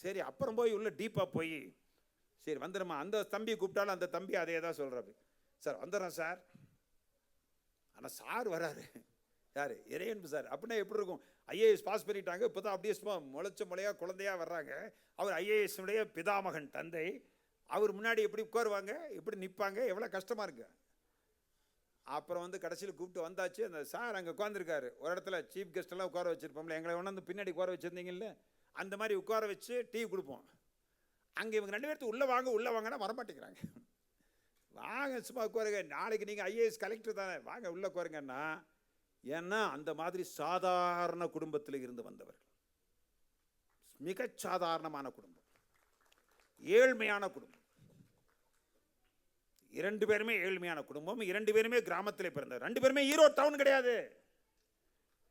S1: சரி, அப்புறம் போய் உள்ள டீப்பாக போய் சரி வந்துடுமா, அந்த தம்பியை கூப்பிட்டாலும் அந்த தம்பி அதே தான் சொல்கிறாரு, சார் வந்துடுறேன் சார். ஆனால் சார் வராரு, யார்? இறையன்பு சார். அப்படின்னா எப்படி இருக்கும்? ஐஏஎஸ் பாஸ் பண்ணிட்டாங்க, இப்போ தான் அப்படியே சும்மா முளையா குழந்தையாக வர்றாங்க. அவர் ஐஏஎஸ்னுடைய பிதாமகன், தந்தை. அவர் முன்னாடி எப்படி உட்காருவாங்க, எப்படி நிற்பாங்க, எவ்வளோ கஷ்டமாக இருக்கு. அப்புறம் வந்து கடைசியில் கூப்பிட்டு வந்தாச்சு. அந்த சார் அங்கே உட்காந்துருக்காரு ஒரு இடத்துல, சீஃப் கெஸ்ட்டெல்லாம் உட்கார வச்சுருப்போம்ல, எங்களை ஒன்று பின்னாடி உட்கார வச்சுருந்தீங்கல்ல, அந்த மாதிரி உட்கார வச்சு டீ கொடுப்போம். அங்கே இவங்க 2 பேர்த்து உள்ளே வாங்கன்னா வரமாட்டேங்கிறாங்க. வாங்க சும்மா உட்காருங்க, நாளைக்கு நீங்கள் ஐஏஎஸ் கலெக்டர் தானே, வாங்க உள்ளே உட்காருங்கன்னா. ஏன்னா அந்த மாதிரி சாதாரண குடும்பத்தில் இருந்து வந்தவர்கள், மிக சாதாரணமான குடும்பம், ஏழ்மையான குடும்பம். 2 பேருமே ஏழ்மையான குடும்பம், 2 பேருமே கிராமத்தில் பிறந்தவர். 2 பேருமே ஈரோடு டவுன் கிடையாது.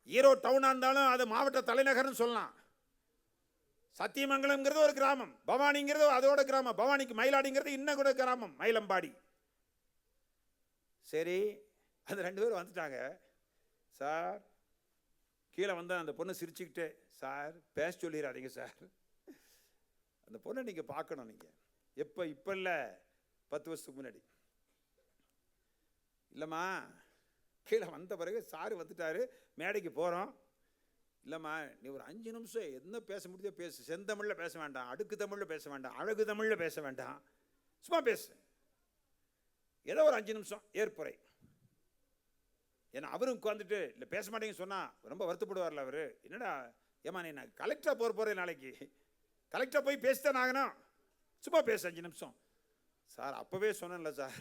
S1: ஈரோடு டவுனாக இருந்தாலும் அது மாவட்ட தலைநகர்னு சொல்லலாம். சத்தியமங்கலம்ங்கிறது ஒரு கிராமம், பவானிங்கிறது அதோட கிராமம், பவானிக்கு மயிலாடிங்கிறது இன்னும் கூட கிராமம், மயிலம்பாடி. சரி, அந்த 2 பேரும் வந்துட்டாங்க. சார் கீழே வந்தால் அந்த பொண்ணு சிரிச்சுக்கிட்டே, சார் பேச சொல்லிடாதீங்க சார், அந்த பொண்ணை நீங்கள் பார்க்கணும். நீங்கள் இப்போ இல்லை, 10 வருஷத்துக்கு முன்னாடி. இல்லைம்மா, கீழே வந்த பிறகு சார் வந்துட்டாரு, மேடைக்கு போகிறோம். இல்லைம்மா, நீ ஒரு 5 நிமிஷம் என்ன பேச முடியுதோ பேசு, செந்தமிழில் பேச வேண்டாம், அடுக்கு தமிழில் பேச வேண்டாம், அழகு தமிழில் பேச வேண்டாம், சும்மா பேசு, ஏதோ ஒரு 5 நிமிஷம் ஏற்புரை. ஏன்னா அவரும் உட்காந்துட்டு இல்லை பேச மாட்டேங்கன்னு சொன்னால் ரொம்ப வருத்தப்படுவார்ல அவர். என்னடா ஏமா, நீ நான் கலெக்டராக போகிறேன் நாளைக்கு, கலெக்டராக போய் பேசித்தான் ஆகணும், சும்மா பேசு 5 நிமிஷம். சார் அப்போவே சொன்னேன்ல சார்.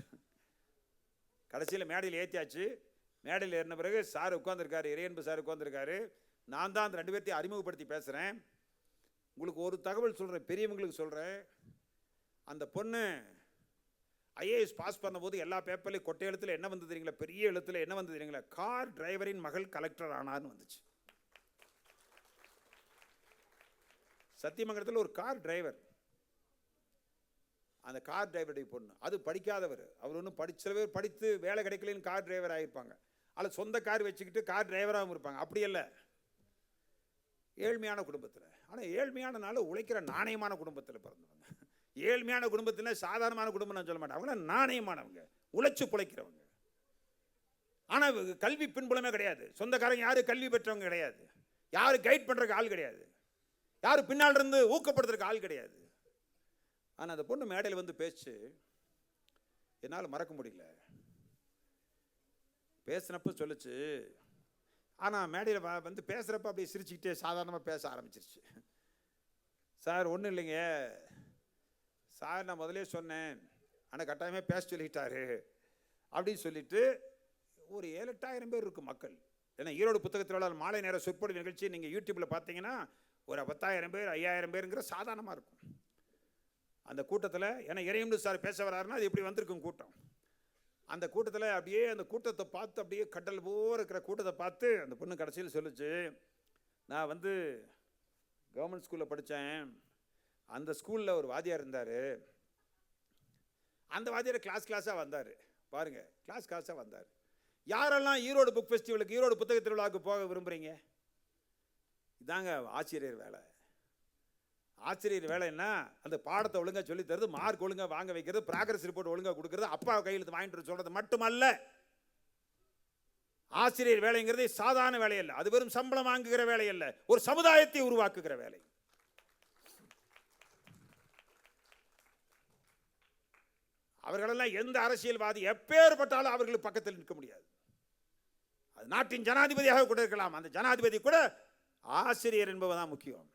S1: கடைசியில் மேடையில் ஏற்றியாச்சு. மேடையில் ஏறின பிறகு சார் உட்காந்துருக்காரு, இறையன்பு சார் உட்காந்துருக்காரு. நான் தான் அந்த 2 பேர்த்தையும் அறிமுகப்படுத்தி பேசுகிறேன். உங்களுக்கு ஒரு தகவல் சொல்கிறேன், பெரியவங்களுக்கு சொல்கிறேன். அந்த பொண்ணு ஐஏஎஸ் பாஸ் பண்ணும்போது எல்லா பேப்பர்லையும் கொட்டை எழுத்தில் என்ன வந்து தெரியுங்களா, பெரிய எழுத்தில் என்ன வந்து தெரியுங்களா, கார் டிரைவரின் மகள் கலெக்டர் ஆனார்னு வந்துச்சு. சத்தியமங்கலத்தில் ஒரு கார் டிரைவர், அந்த கார் டிரைவருடைய பொண்ணு. அது படிக்காதவர், அவர் ஒன்றும் சில பேர் படித்து வேலை கிடைக்கலன்னு கார் டிரைவர் ஆகியிருப்பாங்க, அதில் சொந்த கார் வச்சுக்கிட்டு கார் டிரைவராகவும் இருப்பாங்க. அப்படி இல்லை, ஏழ்மையான குடும்பத்தில். ஆனால் ஏழ்மையானனால உழைக்கிற நாணயமான குடும்பத்தில் பிறந்தவங்க. ஏழ்மையான குடும்பத்தில் சாதாரணமான குடும்பம் நான் சொல்ல மாட்டேன், அவங்களாம் நாணயமானவங்க, உழைச்சி பிழைக்கிறவங்க. ஆனால் கல்வி பின்புலமே கிடையாது, சொந்தக்காரங்க யாரும் கல்வி பெற்றவங்க கிடையாது, யாரும் கைட் பண்ணுறதுக்கு ஆள் கிடையாது, யாரும் பின்னால் இருந்து ஊக்கப்படுத்துறதுக்கு ஆள் கிடையாது. ஆனால் அந்த பொண்ணு மேடையில் வந்து பேச்சு என்னால் மறக்க முடியல. பேசினப்ப சொல்லிச்சு, ஆனால் மேடையில் வந்து பேசுகிறப்ப அப்படியே சிரிச்சுக்கிட்டே சாதாரணமாக பேச ஆரம்பிச்சிருச்சு. சார் ஒன்றும் இல்லைங்க சார், நான் முதலே சொன்னேன், ஆனால் கட்டாயமே பேச சொல்லிட்டாரு அப்படின்னு சொல்லிட்டு. ஒரு 7-8 பேர் இருக்கும் மக்கள். ஏன்னா ஈரோடு புத்தகத்தில் மாலை நேர சொற்பொழிவு நிகழ்ச்சி நீங்கள் யூடியூப்பில் பார்த்தீங்கன்னா ஒரு 10,000 பேர் 5,000 பேருங்கிற சாதாரணமாக இருக்கும் அந்த கூட்டத்தில். ஏன்னா இறையன்பு சார் பேச வராருன்னா அது இப்படி வந்திருக்கும் கூட்டம். அந்த கூட்டத்தில் அப்படியே அந்த கூட்டத்தை பார்த்து, அப்படியே கடல் போர் இருக்கிற கூட்டத்தை பார்த்து அந்த பொண்ணு கடைசியில் சொல்லிச்சு, நான் வந்து கவர்மெண்ட் ஸ்கூலில் படித்தேன், அந்த ஸ்கூலில் ஒரு வாத்தியார் இருந்தார், அந்த வாத்தியார் கிளாஸாக வந்தார், பாருங்கள் கிளாஸாக வந்தார். யாரெல்லாம் ஈரோடு புக் ஃபெஸ்டிவலுக்கு, ஈரோடு புத்தக திருவிழாவுக்கு போக விரும்புகிறீங்க? இதாங்க ஆசிரியர் வேலை. ஆசிரியர் வேலைன்னா அந்த பாடத்தை ஒழுங்காக சொல்லி தருது, மார்க் ஒழுங்காக வாங்க வைக்கிறது, ப்ராக்ரஸ் ரிப்போர்ட் ஒழுங்காக கொடுக்கறது, அப்பா கையெழுத்து வாங்கிட்டு சொல்கிறது மட்டுமல்ல. ஆசிரியர் வேலைங்கிறது சாதாரண வேலை அல்ல, அது வெறும் சம்பளம் வாங்குகிற வேலை அல்ல, ஒரு சமுதாயத்தை உருவாக்குகிற வேலை. அவர்களெல்லாம் எந்த அரசியல்வாதி எப்பேற்பட்டாலும் அவர்களுக்கு பக்கத்தில் நிற்க முடியாது. அது நாட்டின் ஜனாதிபதியாக கூட இருக்கலாம், அந்த ஜனாதிபதி கூட ஆசிரியர் என்பதுதான் முக்கியம்.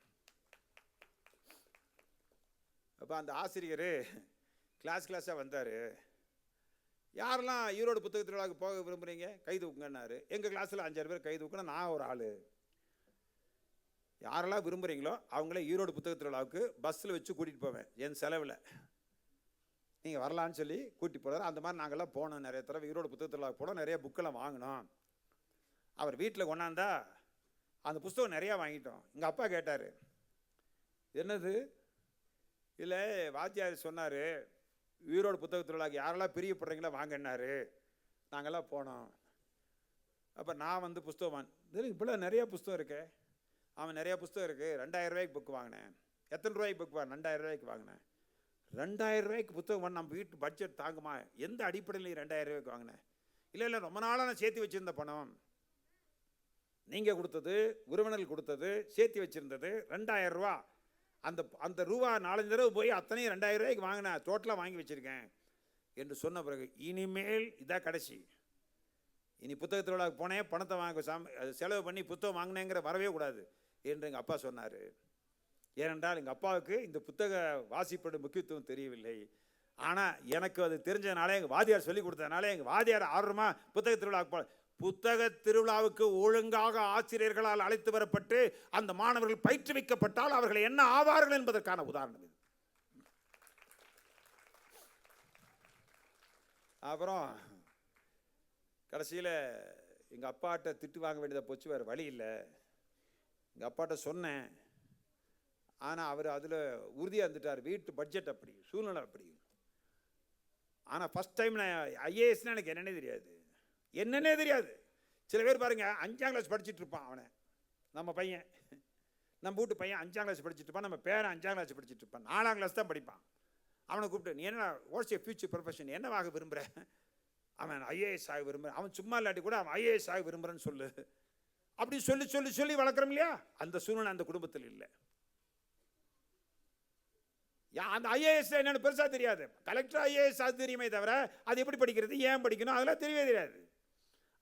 S1: அப்போ அந்த ஆசிரியர் கிளாஸாக வந்தார். யாரெல்லாம் ஈரோடு புத்தக திருவிழாவுக்கு போக விரும்புகிறீங்க, கை தூக்குங்கன்னாரு. எங்கள் கிளாஸில் 5-6 பேர் கை தூக்குனா, நான் ஒரு ஆள். யாரெல்லாம் விரும்புகிறீங்களோ அவங்கள ஈரோடு புத்தக திருவிழாவுக்கு பஸ்ஸில் வச்சு கூட்டிகிட்டு போவேன், என் செலவில். நீங்கள் வரலான்னு சொல்லி கூட்டிகிட்டு போகிறார். அந்த மாதிரி நாங்கள்லாம் போனோம், நிறைய தடவை ஈரோடு புத்தக திருவிழாவுக்கு போனோம், நிறைய புக்கெல்லாம் வாங்கினோம். அவர் வீட்டில் கொண்டாந்தா அந்த புஸ்தகம் நிறையா வாங்கிட்டோம். எங்கள் அப்பா கேட்டார், என்னது இல்லை, வாத்தியார் சொன்னார் ஈரோடு புத்தக திருவிழாக்கு யாரெல்லாம் பிரியப்படுறீங்களா வாங்கினாரு. நாங்கள்லாம் போனோம். அப்போ நான் வந்து புஸ்தகம் இப்போல நிறையா புஸ்தகம் இருக்கு. அவன் நிறையா புஸ்தகம் இருக்குது. 2000 ரூபாய்க்கு புக் வாங்கினேன். எத்தனை ரூபாய்க்கு புக் வாங்க? 2000 ரூபாய்க்கு வாங்கினேன். 2000 ரூபாய்க்கு புத்தகம் வாங்க நம்ம வீட்டு பட்ஜெட் தாங்குமா? எந்த அடிப்படையில் 2000 ரூபாய்க்கு வாங்கினேன்? இல்லை ரொம்ப நாளாக நான் சேர்த்து வச்சுருந்த பணம், நீங்கள் கொடுத்தது, உறவினர்கள் கொடுத்தது, சேர்த்து வச்சுருந்தது 2000 ரூபா. அந்த ரூபா 4-5 தடவை போய் அத்தனையும் 2000 ரூபாய்க்கு வாங்கினேன், டோட்டலாக வாங்கி வச்சுருக்கேன் என்று சொன்ன பிறகு இனிமேல் இதான் கடைசி. இனி புத்தக திருவிழாவுக்கு போனேன், பணத்தை வாங்க செலவு பண்ணி புத்தகம் வாங்கினேங்கிற வரவே கூடாது என்று எங்கள் அப்பா சொன்னார். ஏனென்றால் எங்கள் அப்பாவுக்கு இந்த புத்தக வாசிப்போட முக்கியத்துவம் தெரியவில்லை. ஆனால் எனக்கு அது தெரிஞ்சதுனால, எங்கள் வாதியார் சொல்லி கொடுத்ததுனால, எங்கள் வாதியார் ஆர்வமாக புத்தக திருவிழாவுக்கு புத்தக திருவிழாவுக்கு ஒழுங்காக ஆசிரியர்களால் அழைத்து வரப்பட்டு அந்த மாணவர்கள் பயிற்றுவிக்கப்பட்டால் அவர்கள் என்ன ஆவார்கள் என்பதற்கான உதாரணம் இது. அப்புறம் கடைசியில் எங்கள் அப்பாட்ட திட்டு வாங்க வேண்டியதை போச்சு, வேறு வழி இல்லை. எங்கள் அப்பாட்ட சொன்னேன், ஆனால் அவர் அதில் உறுதியாக இருந்துட்டார். வீட்டு பட்ஜெட் அப்படி, சூழ்நிலை அப்படி. ஆனால் ஃபஸ்ட் டைம் நான் ஐஏஎஸ்னால் எனக்கு என்னன்னே தெரியாது. சில பேர் பாருங்கள் 5ஆம் கிளாஸ் படிச்சுட்டு இருப்பான். அவனை நம்ம பையன், நம்ம வீட்டு பையன் 5ஆம் கிளாஸ் படிச்சுட்டு இருப்பான். நம்ம பேரன் 5ஆம் கிளாஸ் படிச்சுட்டு இருப்பான். 4ஆம் கிளாஸ் தான் படிப்பான். அவனை கூப்பிட்டு, நீ என்ன, வாட்ஸ் யூர் ஃபியூச்சர் ப்ரொஃபஷன், என்னவாக விரும்புகிற? அவன் ஐஏஎஸ் ஆக விரும்புகிறேன். அவன் சும்மா இல்லாட்டி கூட அவன் ஐஏஎஸ் ஆக விரும்புகிறேன்னு சொல்லு. அப்படி சொல்லி சொல்லி சொல்லி வளர்க்குறோம் இல்லையா? அந்த சூழ்நிலை அந்த குடும்பத்தில் இல்லை. அந்த ஐஏஎஸ் என்னென்னு பெருசாக தெரியாது. கலெக்டர் ஐஏஎஸ் அது தெரியுமே தவிர அது எப்படி படிக்கிறது, ஏன் படிக்கணும், அதெல்லாம் தெரியவே தெரியாது.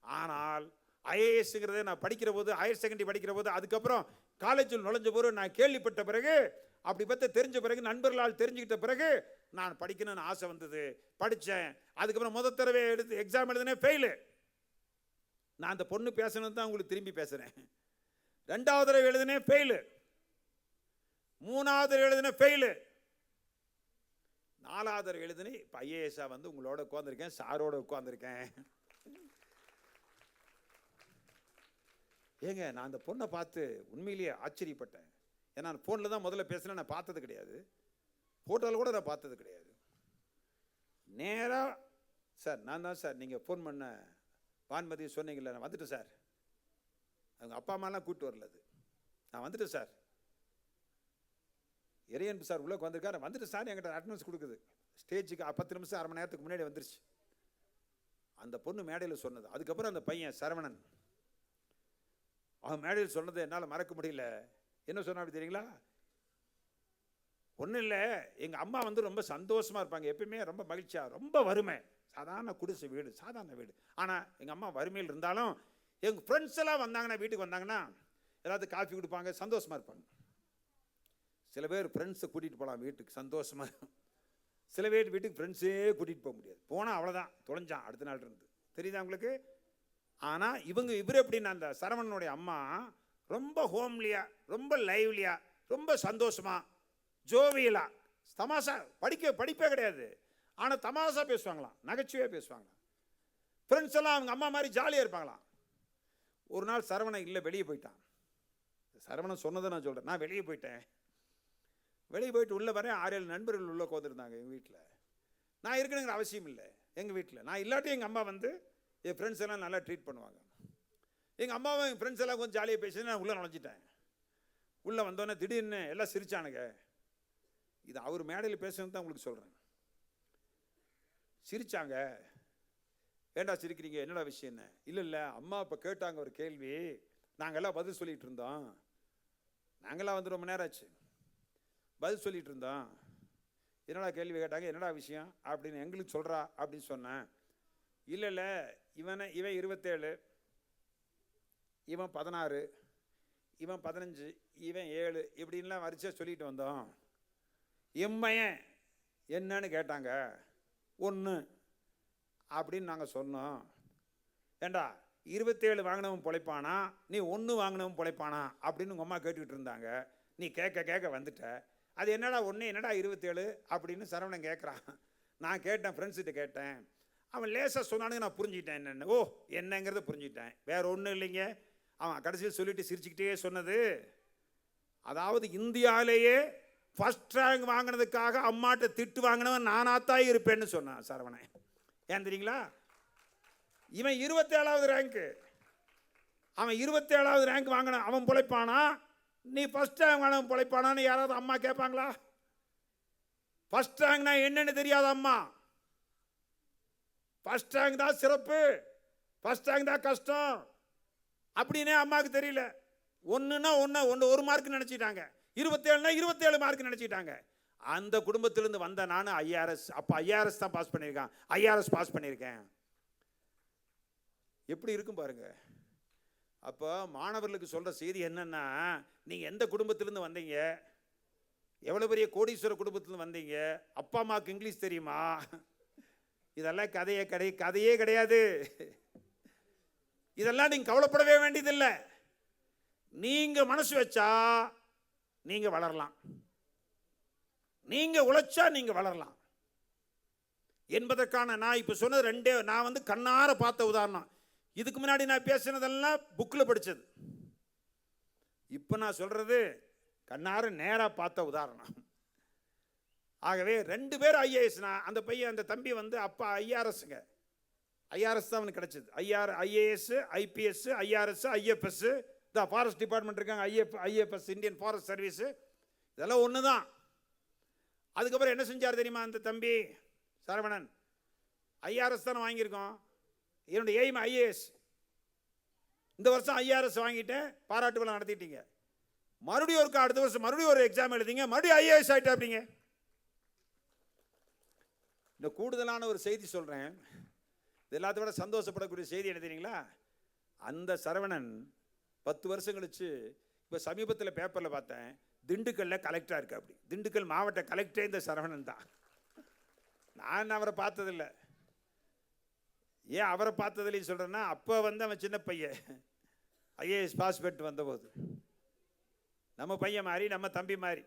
S1: ஆனால் ஐஏஎஸ்ங்கிறத நான் படிக்கிற போது, ஹையர் செகண்டரி படிக்கிற போது, அதுக்கப்புறம் காலேஜில் நுழைஞ்ச போது நான் கேள்விப்பட்ட பிறகு, அப்படி பற்றி தெரிஞ்ச பிறகு, நண்பர்களால் தெரிஞ்சுக்கிட்ட பிறகு நான் படிக்கணும்னு ஆசை வந்தது. படித்தேன். அதுக்கப்புறம் முதல் தடவை எடுத்து எக்ஸாம் எழுதினேன், ஃபெயிலு. நான் அந்த பொண்ணு பேசணுன்னு தான் உங்களுக்கு திரும்பி பேசுகிறேன். 2வது தடவை எழுதினேன், ஃபெயிலு. 3வது தடவை எழுதினேன், ஃபெயிலு. 4வது தடவை எழுதினேன். இப்போ ஐஏஎஸ்ஸாக வந்து உங்களோட உட்காந்துருக்கேன், சாரோட உட்காந்துருக்கேன். ஏங்க, நான் அந்த பொண்ணை பார்த்து உண்மையிலேயே ஆச்சரியப்பட்டேன். ஏன்னா நான் ஃபோனில் தான் முதல்ல பேசினேன், நான் பார்த்தது கிடையாது. ஃபோட்டோவில் கூட நான் பார்த்தது கிடையாது. நேராக, சார் நான் தான் சார், நீங்கள் ஃபோன் பண்ண வான்மதி சொன்னீங்கல்ல, நான் வந்துட்டேன் சார். அவங்க அப்பா அம்மாலாம் கூப்பிட்டு வரல, அது நான் வந்துட்டேன் சார். இறையன்பு சார் உள்ளே வந்திருக்காரு, வந்துட்டு சார் என்கிட்ட அட்டண்டன்ஸ் கொடுக்குது. ஸ்டேஜுக்கு 10 நிமிஷம் 1/2 மணி நேரத்துக்கு முன்னாடி வந்துருச்சு. அந்த பொண்ணு மேடையில் சொன்னது. அதுக்கப்புறம் அந்த பையன் சரவணன் அவன் மேடையில் சொன்னது என்னால் மறக்க முடியல. என்ன சொன்னா அப்படி தெரியுங்களா? ஒன்றும் இல்லை, எங்கள் அம்மா வந்து ரொம்ப சந்தோஷமாக இருப்பாங்க, எப்பயுமே ரொம்ப மகிழ்ச்சியாக, ரொம்ப வறுமை, சாதாரண குடிசை வீடு, சாதாரண வீடு. ஆனால் எங்கள் அம்மா வறுமையில் இருந்தாலும் எங்கள் ஃப்ரெண்ட்ஸ் எல்லாம் வந்தாங்கன்னா, வீட்டுக்கு வந்தாங்கன்னா எல்லாத்துக்கும் காஃபி கொடுப்பாங்க, சந்தோஷமாக இருப்பாங்க. சில பேர் ஃப்ரெண்ட்ஸை கூட்டிகிட்டு போகலாம் வீட்டுக்கு சந்தோஷமாக, சில பேர் வீட்டுக்கு ஃப்ரெண்ட்ஸே கூட்டிகிட்டு போக முடியாது. போனால் அவ்வளோதான், தொலைஞ்சான் அடுத்த நாள் இருந்து. தெரியுதா உங்களுக்கு? ஆனால் இவர் எப்படின்னா, அந்த சரவணனுடைய அம்மா ரொம்ப ஹோம்லியாக, ரொம்ப லைவ்லியாக, ரொம்ப சந்தோஷமாக, ஜோவியலா, தமாஷா, படிப்பே கிடையாது, ஆனால் தமாஷா பேசுவாங்களாம், நகைச்சுவையாக பேசுவாங்களாம். ஃப்ரெண்ட்ஸ் எல்லாம் அவங்க அம்மா மாதிரி ஜாலியாக இருப்பாங்களாம். ஒரு நாள் சரவணன் இல்லை, வெளியே போயிட்டான். சரவணன் சொன்னதை நான் சொல்கிறேன். நான் வெளியே போயிட்டேன். வெளியே போயிட்டு உள்ளே வரேன், 6-7 நண்பர்கள் உள்ளே உட்காந்துருந்தாங்க எங்கள் வீட்டில். நான் இருக்கணுங்கிற அவசியம் இல்லை. எங்கள் வீட்டில் நான் இல்லாட்டி எங்கள் அம்மா வந்து என் ஃப்ரெண்ட்ஸ் எல்லாம் நல்லா ட்ரீட் பண்ணுவாங்க. எங்கள் அம்மாவும் என் ஃப்ரெண்ட்ஸ் எல்லாம் கொஞ்சம் ஜாலியாக பேசி நான் உள்ளே நுழைஞ்சிட்டேன். உள்ளே வந்தோடனே திடீர்னு எல்லாம் சிரிச்சானுங்க. இது அவர் மேடையில் பேசுறது தான் உங்களுக்கு சொல்கிறேன். சிரிச்சாங்க. ஏண்டா சிரிக்கிறீங்க, என்னடா விஷயம்? என்ன? இல்லை அம்மா இப்போ கேட்டாங்க ஒரு கேள்வி, நாங்கள்லாம் பதில் சொல்லிகிட்டு இருந்தோம். நாங்களாம் வந்து ரொம்ப நேரம் ஆச்சு, பதில் சொல்லிகிட்டு இருந்தோம். என்னடா கேள்வி கேட்டாங்க, என்னடா விஷயம் அப்படின்னு எங்களுக்கு சொல்கிறா அப்படின்னு சொன்னேன். இல்லை இவன் 27, இவன் 16, இவன் 15, இவன் 7 இப்படின்லாம் வரிசையாக சொல்லிட்டு வந்தோம். எம்மையன் என்னன்னு கேட்டாங்க. 1 அப்படின்னு நாங்கள் சொன்னோம். ஏண்டா 27 வாங்கினவன் பிழைப்பானா, நீ 1 வாங்கினவன் பிழைப்பானா அப்படின்னு உங்கள் அம்மா கேட்டுக்கிட்டு இருந்தாங்க. நீ கேட்க வந்துட்ட. அது என்னடா 1 என்னடா 27 அப்படின்னு சரவணன் கேட்குறான். நான் கேட்டேன், ஃப்ரெண்ட்ஸ்கிட்ட கேட்டேன். அவன் லேசாக சொன்னானுங்க, நான் புரிஞ்சுக்கிட்டேன் என்னென்னு. ஓ என்னங்கிறத புரிஞ்சுக்கிட்டேன், வேறு ஒன்றும் இல்லைங்க. அவன் கடைசியில் சொல்லிட்டு சிரிச்சுக்கிட்டே சொன்னது, அதாவது இந்தியாவிலேயே ஃபர்ஸ்ட் ரேங்க் வாங்கினதுக்காக அம்மாட்ட திட்டு வாங்கினவன் நானாத்தான் இருப்பேன்னு சொன்னான் சரவணன். ஏன் தெரியுங்களா? இவன் 27வது ரேங்க்கு, அவன் 27வது ரேங்க் வாங்கின அவன் பிழைப்பானா, நீ ஃபர்ஸ்ட் ரேங்க் வாங்கினவன் பிழைப்பானான்னு யாராவது அம்மா கேட்பாங்களா? ஃபர்ஸ்ட் ரேங்க்னா என்னன்னு தெரியாத அம்மா. ஃபர்ஸ்ட் ரேங்க் தான் சிறப்பு, ஃபர்ஸ்ட் ரேங்க் தான் கஷ்டம் அப்படின்னே அம்மாவுக்கு தெரியல. ஒன்றுனா ஒரு மார்க் நினச்சிட்டாங்க, 27னா 27 மார்க் நினச்சிட்டாங்க. அந்த குடும்பத்திலேருந்து வந்த நான் ஐஆர்எஸ், அப்போ ஐஆர்எஸ் தான் பாஸ் பண்ணியிருக்கேன், ஐஆர்எஸ் பாஸ் பண்ணியிருக்கேன். எப்படி இருக்கும் பாருங்க. அப்போ மாணவர்களுக்கு சொல்கிற செய்தி என்னன்னா, நீங்கள் எந்த குடும்பத்திலேருந்து வந்தீங்க, எவ்வளோ பெரிய கோடீஸ்வர குடும்பத்திலேருந்து வந்தீங்க, அப்பா அம்மாவுக்கு இங்கிலீஷ் தெரியுமா, இதெல்லாம் கதையே கிடையாது. இதெல்லாம் நீங்கள் கவலைப்படவே வேண்டியதில்லை. நீங்கள் மனசு வச்சா நீங்கள் வளரலாம், நீங்கள் உழைச்சா நீங்கள் வளரலாம் என்பதற்கான நான் இப்போ சொன்னது நான் வந்து கண்ணார பார்த்த உதாரணம். இதுக்கு முன்னாடி நான் பேசினதெல்லாம் புக்கில் படித்தது. இப்போ நான் சொல்கிறது கண்ணார நேராக பார்த்த உதாரணம். ஆகவே 2 பேர் ஐஏஎஸ்னா, அந்த பையன் அந்த தம்பி வந்து அப்பா ஐஆர்எஸ்ங்க, ஐஆர்எஸ் தான் அவனுக்கு கிடைச்சது. ஐஏஎஸ், ஐபிஎஸ், ஐஆர்எஸ், ஐஎஃப்எஸ், இந்த ஃபாரஸ்ட் டிபார்ட்மெண்ட் இருக்காங்க, ஐஎஃப்எஸ் இந்தியன் ஃபாரஸ்ட் சர்வீஸு, இதெல்லாம் ஒன்று தான். அதுக்கப்புறம் என்ன செஞ்சார் தெரியுமா அந்த தம்பி சரவணன்? ஐஆர்எஸ் தானே வாங்கியிருக்கோம், என்னுடைய எய்ம் ஐஏஎஸ். இந்த வருஷம் ஐஆர்எஸ் வாங்கிட்டேன், பாராட்டு விழா நடத்திட்டீங்க. மறுபடியும் ஒரு அடுத்த வருஷம் மறுபடியும் ஒரு எக்ஸாம் எழுதிங்க, மறுபடியும் ஐஏஎஸ் ஆகிட்டா அப்படிங்க. இந்த கூடுதலான ஒரு செய்தி சொல்கிறேன், இது எல்லாத்த விட சந்தோஷப்படக்கூடிய செய்தி என்ன தெரியுங்களா? அந்த சரவணன் 10 வருஷம் கழிச்சு இப்போ சமீபத்தில் பேப்பரில் பார்த்தேன், திண்டுக்கல்லில் கலெக்டராக இருக்கு. அப்படி திண்டுக்கல் மாவட்ட கலெக்டரே இந்த சரவணன் தான். நான் அவரை பார்த்ததில்லை. ஏன் அவரை பார்த்ததில்லைன்னு சொல்கிறேன்னா, அப்போ வந்து அவன் சின்ன பையன், ஐஏஎஸ் பாஸ் பண்ணிட்டு வந்தபோது நம்ம பையன் மாதிரி, நம்ம தம்பி மாதிரி.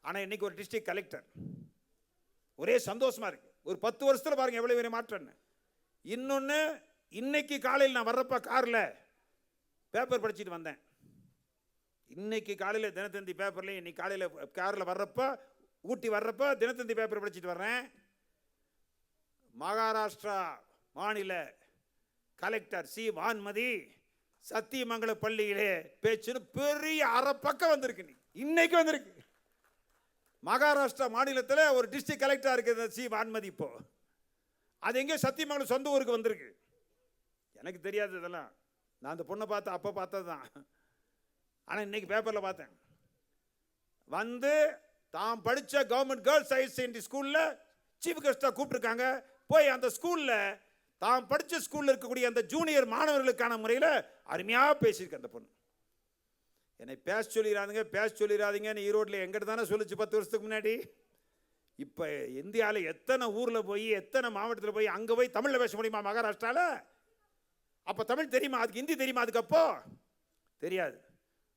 S1: ஆனால் இன்னைக்கு ஒரு டிஸ்ட்ரிக்ட் கலெக்டர். ஒரே சந்தோஷமாக இருக்குது. ஒரு 10 வருஷத்தில் பாருங்கள் எவ்வளோ பெரிய மாற்றம்னு. இன்னொன்று, இன்னைக்கு காலையில் நான் வர்றப்ப காரில் பேப்பர் படிச்சுட்டு வந்தேன். இன்னைக்கு காலையில் தினத்தந்தி பேப்பர்லையும், இன்னைக்கு காலையில் காரில் வர்றப்ப, ஊட்டி வர்றப்ப தினத்தந்தி பேப்பர் படிச்சுட்டு வர்றேன். மகாராஷ்டிரா மாநில கலெக்டர் சி வான்மதி சத்தியமங்கல பள்ளியிலே பேச்சுன்னு பெரிய அரை பக்கம் வந்திருக்கு. இன்னைக்கு வந்திருக்கு. மகாராஷ்டிரா மாநிலத்தில் ஒரு டிஸ்ட்ரிக்ட் கலெக்டராக இருக்குது சி வான்மதி. இப்போ அது எங்கே சத்தியமங்கலம் சொந்த ஊருக்கு வந்திருக்கு. எனக்கு தெரியாது இதெல்லாம், நான் அந்த பொண்ணை பார்த்து அப்போ பார்த்தது தான். ஆனால் இன்னைக்கு பேப்பரில் பார்த்தேன். வந்து தான் படித்த கவர்மெண்ட் கேர்ள்ஸ் ஹையர் செகண்டரி ஸ்கூலில் சீஃப் கெஸ்ட்டாக கூப்பிட்டுருக்காங்க. போய் அந்த ஸ்கூலில் தான் படித்த ஸ்கூலில் இருக்கக்கூடிய அந்த ஜூனியர் மாணவர்களுக்கான முறையில் அருமையாக பேசியிருக்கு அந்த பொண்ணு. என்னை பேச சொல்லிடாதீங்கன்னு ஈரோட்டில் எங்கிட்ட தானே சொல்லிச்சு 10 வருஷத்துக்கு முன்னாடி. இப்போ இந்தியாவில் எத்தனை ஊரில் போய், எத்தனை மாவட்டத்தில் போய், அங்கே போய் தமிழில் பேச முடியுமா மகாராஷ்டிராவில்? அப்போ தமிழ் தெரியுமா? அதுக்கு ஹிந்தி தெரியுமா? அதுக்கப்போ தெரியாது.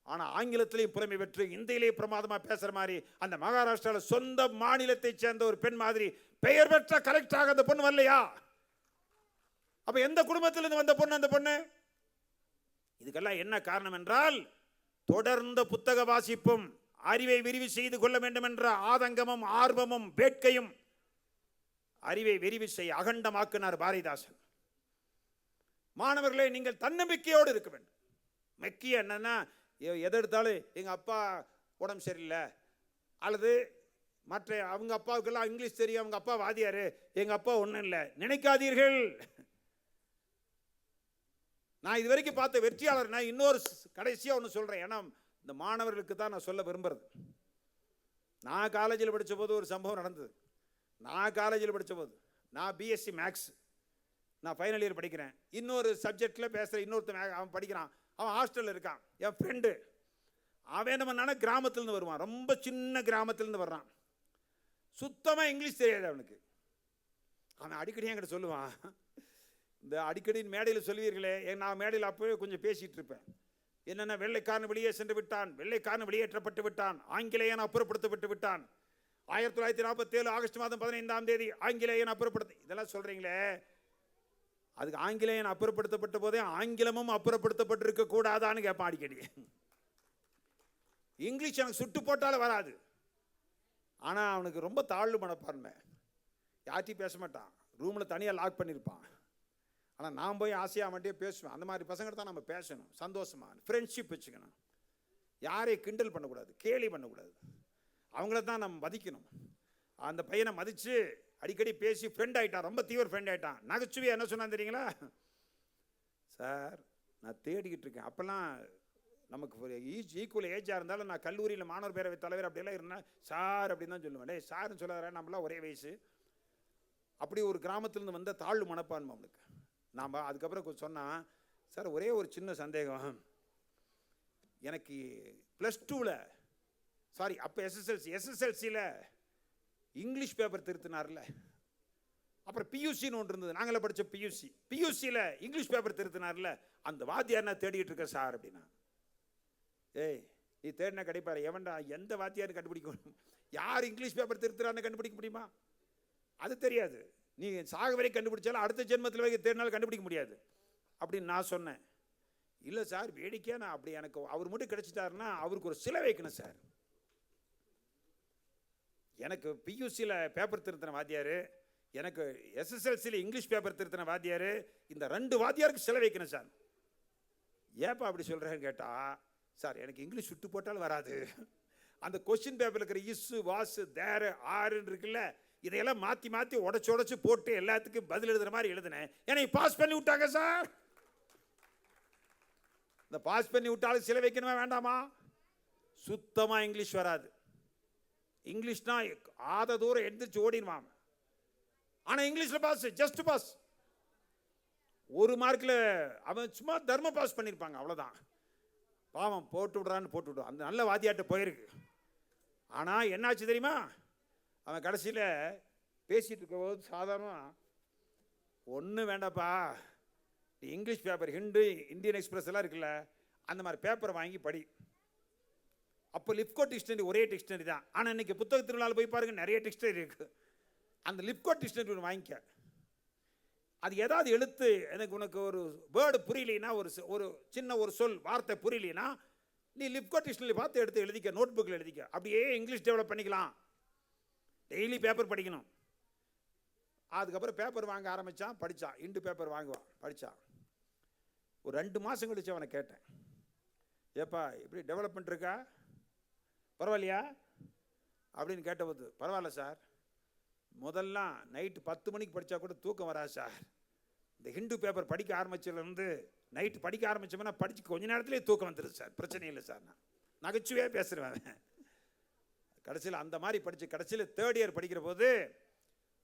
S1: ஆனால் ஆங்கிலத்திலையும் புலமை பெற்று இந்தியிலேயே பிரமாதமாக பேசுகிற மாதிரி அந்த மகாராஷ்டிராவில் சொந்த மாநிலத்தை சேர்ந்த ஒரு பெண் மாதிரி பெயர் பெற்ற கலெக்டராக அந்த பொண்ணு வரலையா? அப்போ எந்த குடும்பத்திலிருந்து வந்த பொண்ணு அந்த பொண்ணு? இதுக்கெல்லாம் என்ன காரணம் என்றால், தொடர்ந்த புத்தக வாசிப்பும் அறிவை விரிவு செய்து கொள்ள வேண்டும் என்ற ஆதங்கமும் ஆர்வமும் வேட்கையும் அறிவை விரிவு செய்ய அகண்டமாக்கினார் பாரதிதாசன். மாணவர்களே, நீங்கள் தன்னம்பிக்கையோடு இருக்க வேண்டும். முக்கியம் என்னன்னா, எதை எடுத்தாலும் எங்கள் அப்பா உடம்பு சரியில்லை, அல்லது மற்ற அவங்க அப்பாவுக்கெல்லாம் இங்கிலீஷ் தெரியும், அவங்க அப்பா வாதியார், எங்கள் அப்பா ஒன்றும் இல்லை நினைக்காதீர்கள். நான் இது வரைக்கும் பார்த்த வெற்றியாளர். நான் இன்னொரு கடைசியாக ஒன்று சொல்கிறேன், ஏன்னா இந்த மாணவர்களுக்கு தான் நான் சொல்ல விரும்புகிறது. நான் காலேஜில் படித்த போது ஒரு சம்பவம் நடந்தது. நான் காலேஜில் படித்த போது நான் பிஎஸ்சி மேக்ஸ், நான் ஃபைனல் இயர் படிக்கிறேன். இன்னொரு சப்ஜெக்டில் பேசுகிறேன். இன்னொருத்தன் அவன் படிக்கிறான், அவன் ஹாஸ்டலில் இருக்கான், என் ஃப்ரெண்டு. அவன் என்ன பண்ணானா, கிராமத்துலேருந்து வருவான், ரொம்ப சின்ன கிராமத்துலேருந்து வர்றான். சுத்தமாக இங்கிலீஷ் தெரியாது அவனுக்கு. அவன் அடிக்கடி என்கிட்ட சொல்லுவான், இந்த அடிக்கடி மேடையில் சொல்லுவீர்களே, நான் மேடையில் அப்போவே கொஞ்சம் பேசிகிட்டு இருப்பேன். என்னென்ன, வெள்ளைக்காரன் வெளியே சென்று விட்டான், வெள்ளைக்காரன் வெளியேற்றப்பட்டு விட்டான், ஆங்கிலேயன் அப்புறப்படுத்தப்பட்டு விட்டான், 1947 ஆகஸ்ட் மாதம் 15ஆம் தேதி ஆங்கிலேயன் அப்புறப்படுத்த, இதெல்லாம் சொல்கிறீங்களே, அதுக்கு ஆங்கிலேயன் அப்புறப்படுத்தப்பட்ட போதே ஆங்கிலமும் அப்புறப்படுத்தப்பட்டிருக்க கூடாதான்னு கேட்பான் அடிக்கடி. இங்கிலீஷ் எனக்கு சுட்டு போட்டாலும் வராது. ஆனால் அவனுக்கு ரொம்ப தாழ்வு மனப்பான்மை, யார்ட்டையும் பேச மாட்டான், ரூமில் தனியாக லாக் பண்ணியிருப்பான். ஆனால் நான் போய் ஆசையாக மட்டும் பேசுவேன். அந்த மாதிரி பசங்க தான் நம்ம பேசணும், சந்தோஷமாக ஃப்ரெண்ட்ஷிப் வச்சுக்கணும். யாரையும் கிண்டல் பண்ணக்கூடாது, கேலி பண்ணக்கூடாது, அவங்கள தான் நம்ம மதிக்கணும். அந்த பையனை மதித்து அடிக்கடி பேசி ஃப்ரெண்ட் ஆகிட்டான், ரொம்ப தீவிர ஃப்ரெண்ட் ஆகிட்டான். நகைச்சுவையாக என்ன சொன்னான் தெரியுங்களா? சார் நான் தேடிக்கிட்டு இருக்கேன். அப்போல்லாம் நமக்கு ஈக்குவல் ஏஜாக இருந்தாலும் நான் கல்லூரியில் மாணவர் பேரவை தலைவர் அப்படியெல்லாம் இருந்தேன். சார் அப்படின்னு தான் சொல்லுவேன். டே சார்னு சொல்லாத, நம்மளாம் ஒரே வயசு. அப்படி ஒரு கிராமத்துலேருந்து வந்த தாழ்வு மனப்பான்மை அவனுக்கு. நாம் அதுக்கப்புறம் சொன்னால், சார் ஒரே ஒரு சின்ன சந்தேகம், எனக்கு +2ல் சாரி அப்போ எஸ்எஸ்எல்சியில் இங்கிலீஷ் பேப்பர் திருத்தினார்ல, அப்புறம் பியூசின்னு ஒன்று இருந்தது, நாங்களே படித்த பியூசியில் இங்கிலீஷ் பேப்பர் திருத்தினார்ல, அந்த வாத்தியார் நான் தேடிட்டு இருக்கேன் சார் அப்படின்னா. ஏய் நீ தேடினா கிடைப்பாரு, எவன்டா எந்த வாத்தியார் கண்டுபிடிக்கணும்? யார் இங்கிலீஷ் பேப்பர் திருத்துறான்னு கண்டுபிடிக்க முடியுமா? அது தெரியாது. நீ சாக வரை கண்டுபிடிச்சாலும் அடுத்த ஜென்மத்தில் வரைக்கும் தேடினாலும் கண்டுபிடிக்க முடியாது அப்படின்னு நான் சொன்னேன். இல்லை சார் வேடிக்கையாக நான் அப்படி எனக்கு அவர் மட்டும் கிடைச்சிட்டாருன்னா அவருக்கு ஒரு சிலை வைக்கணும் சார். எனக்கு பியூசியில் பேப்பர் திருத்தின வாத்தியார், எனக்கு எஸ்எஸ்எல்சியில் இங்கிலீஷ் பேப்பர் திருத்தின வாத்தியார், இந்த 2 வாத்தியாருக்கு சிலை வைக்கணும் சார். ஏப்பா அப்படி சொல்கிறேன்னு கேட்டால், சார் எனக்கு இங்கிலீஷ் சுட்டு போட்டாலும் வராது, அந்த கொஸ்டின் பேப்பரில் இருக்கிற இஸ்ஸு வாசு தேர் ஆறுன்னு இருக்குல்ல, இதையெல்லாம் மாற்றி மாற்றி உடச்சு போட்டு எல்லாத்துக்கும் பதில் எழுதுகிற மாதிரி எழுதுனேன், என்னை பாஸ் பண்ணி விட்டாங்க சார். இந்த பாஸ் பண்ணி விட்டாலும் சிலை வைக்கணுமா வேண்டாமா? சுத்தமாக இங்கிலீஷ் வராது. இங்கிலீஷ்னா ஆத தூரம் எழுந்திரிச்சு ஓடிடுவான். ஆனால் இங்கிலீஷில் பாஸ், ஜஸ்ட் பாஸ். 1 மார்க்கில் அவன் சும்மா தர்ம பாஸ் பண்ணியிருப்பாங்க, அவ்வளோதான். பாவம் போட்டு விடுறான்னு அந்த நல்ல வாத்தியாட்ட போயிருக்கு. ஆனால் என்னாச்சு தெரியுமா? அவன் கடைசியில் பேசிகிட்டு இருக்கும்போது சாதாரணமாக, ஒன்றும் வேண்டாப்பா, English paper Hindu Indian Express எல்லாம் இருக்குல்ல, அந்த மாதிரி பேப்பரை வாங்கி படி. அப்போ லிப்கோ டிக்ஷனரி ஒரே டிக்ஷனரி தான். ஆனால் இன்றைக்கி புத்தக திருவிழாவில் போய் பாருங்க, நிறைய டிக்ஷனரி இருக்குது. அந்த லிப்கோ டிக்ஷனரி ஒன்று வாங்கிக்க. அது ஏதாவது எழுத்து எனக்கு உனக்கு ஒரு வேர்டு புரியலைன்னா, ஒரு சின்ன ஒரு சொல் வார்த்தை புரியலைன்னா, நீ லிப்கோ டிக்ஷனரி பார்த்து எடுத்து எழுதிக்க, நோட் புக்கில் எழுதிக்க. அப்படியே இங்கிலீஷ் டெவலப் பண்ணிக்கலாம். டெய்லி பேப்பர் படிக்கணும். அதுக்கப்புறம் பேப்பர் வாங்க ஆரம்பித்தான், படித்தான். இண்டு பேப்பர் வாங்குவான், படித்தான். ஒரு 2 மாதம் கழிச்சு அவனை கேட்டேன், ஏப்பா இப்படி டெவலப்மெண்ட் இருக்கா, பரவாயில்லையா அப்படின்னு கேட்டபோது, பரவாயில்ல சார், முதல்லாம் நைட்டு 10 மணிக்கு படித்தா கூட தூக்கம் வராது சார். இந்த ஹிண்டு பேப்பர் படிக்க ஆரம்பிச்சதுலேருந்து நைட்டு படிக்க ஆரம்பித்தோம்னா படித்து கொஞ்ச நேரத்துலேயே தூக்கம் வந்துடுது சார், பிரச்சனை இல்லை சார். நான் நகைச்சுவையாக பேசுகிறேன். கடைசியில் அந்த மாதிரி படித்து கடைசியில் 3rd இயர் படிக்கிற போது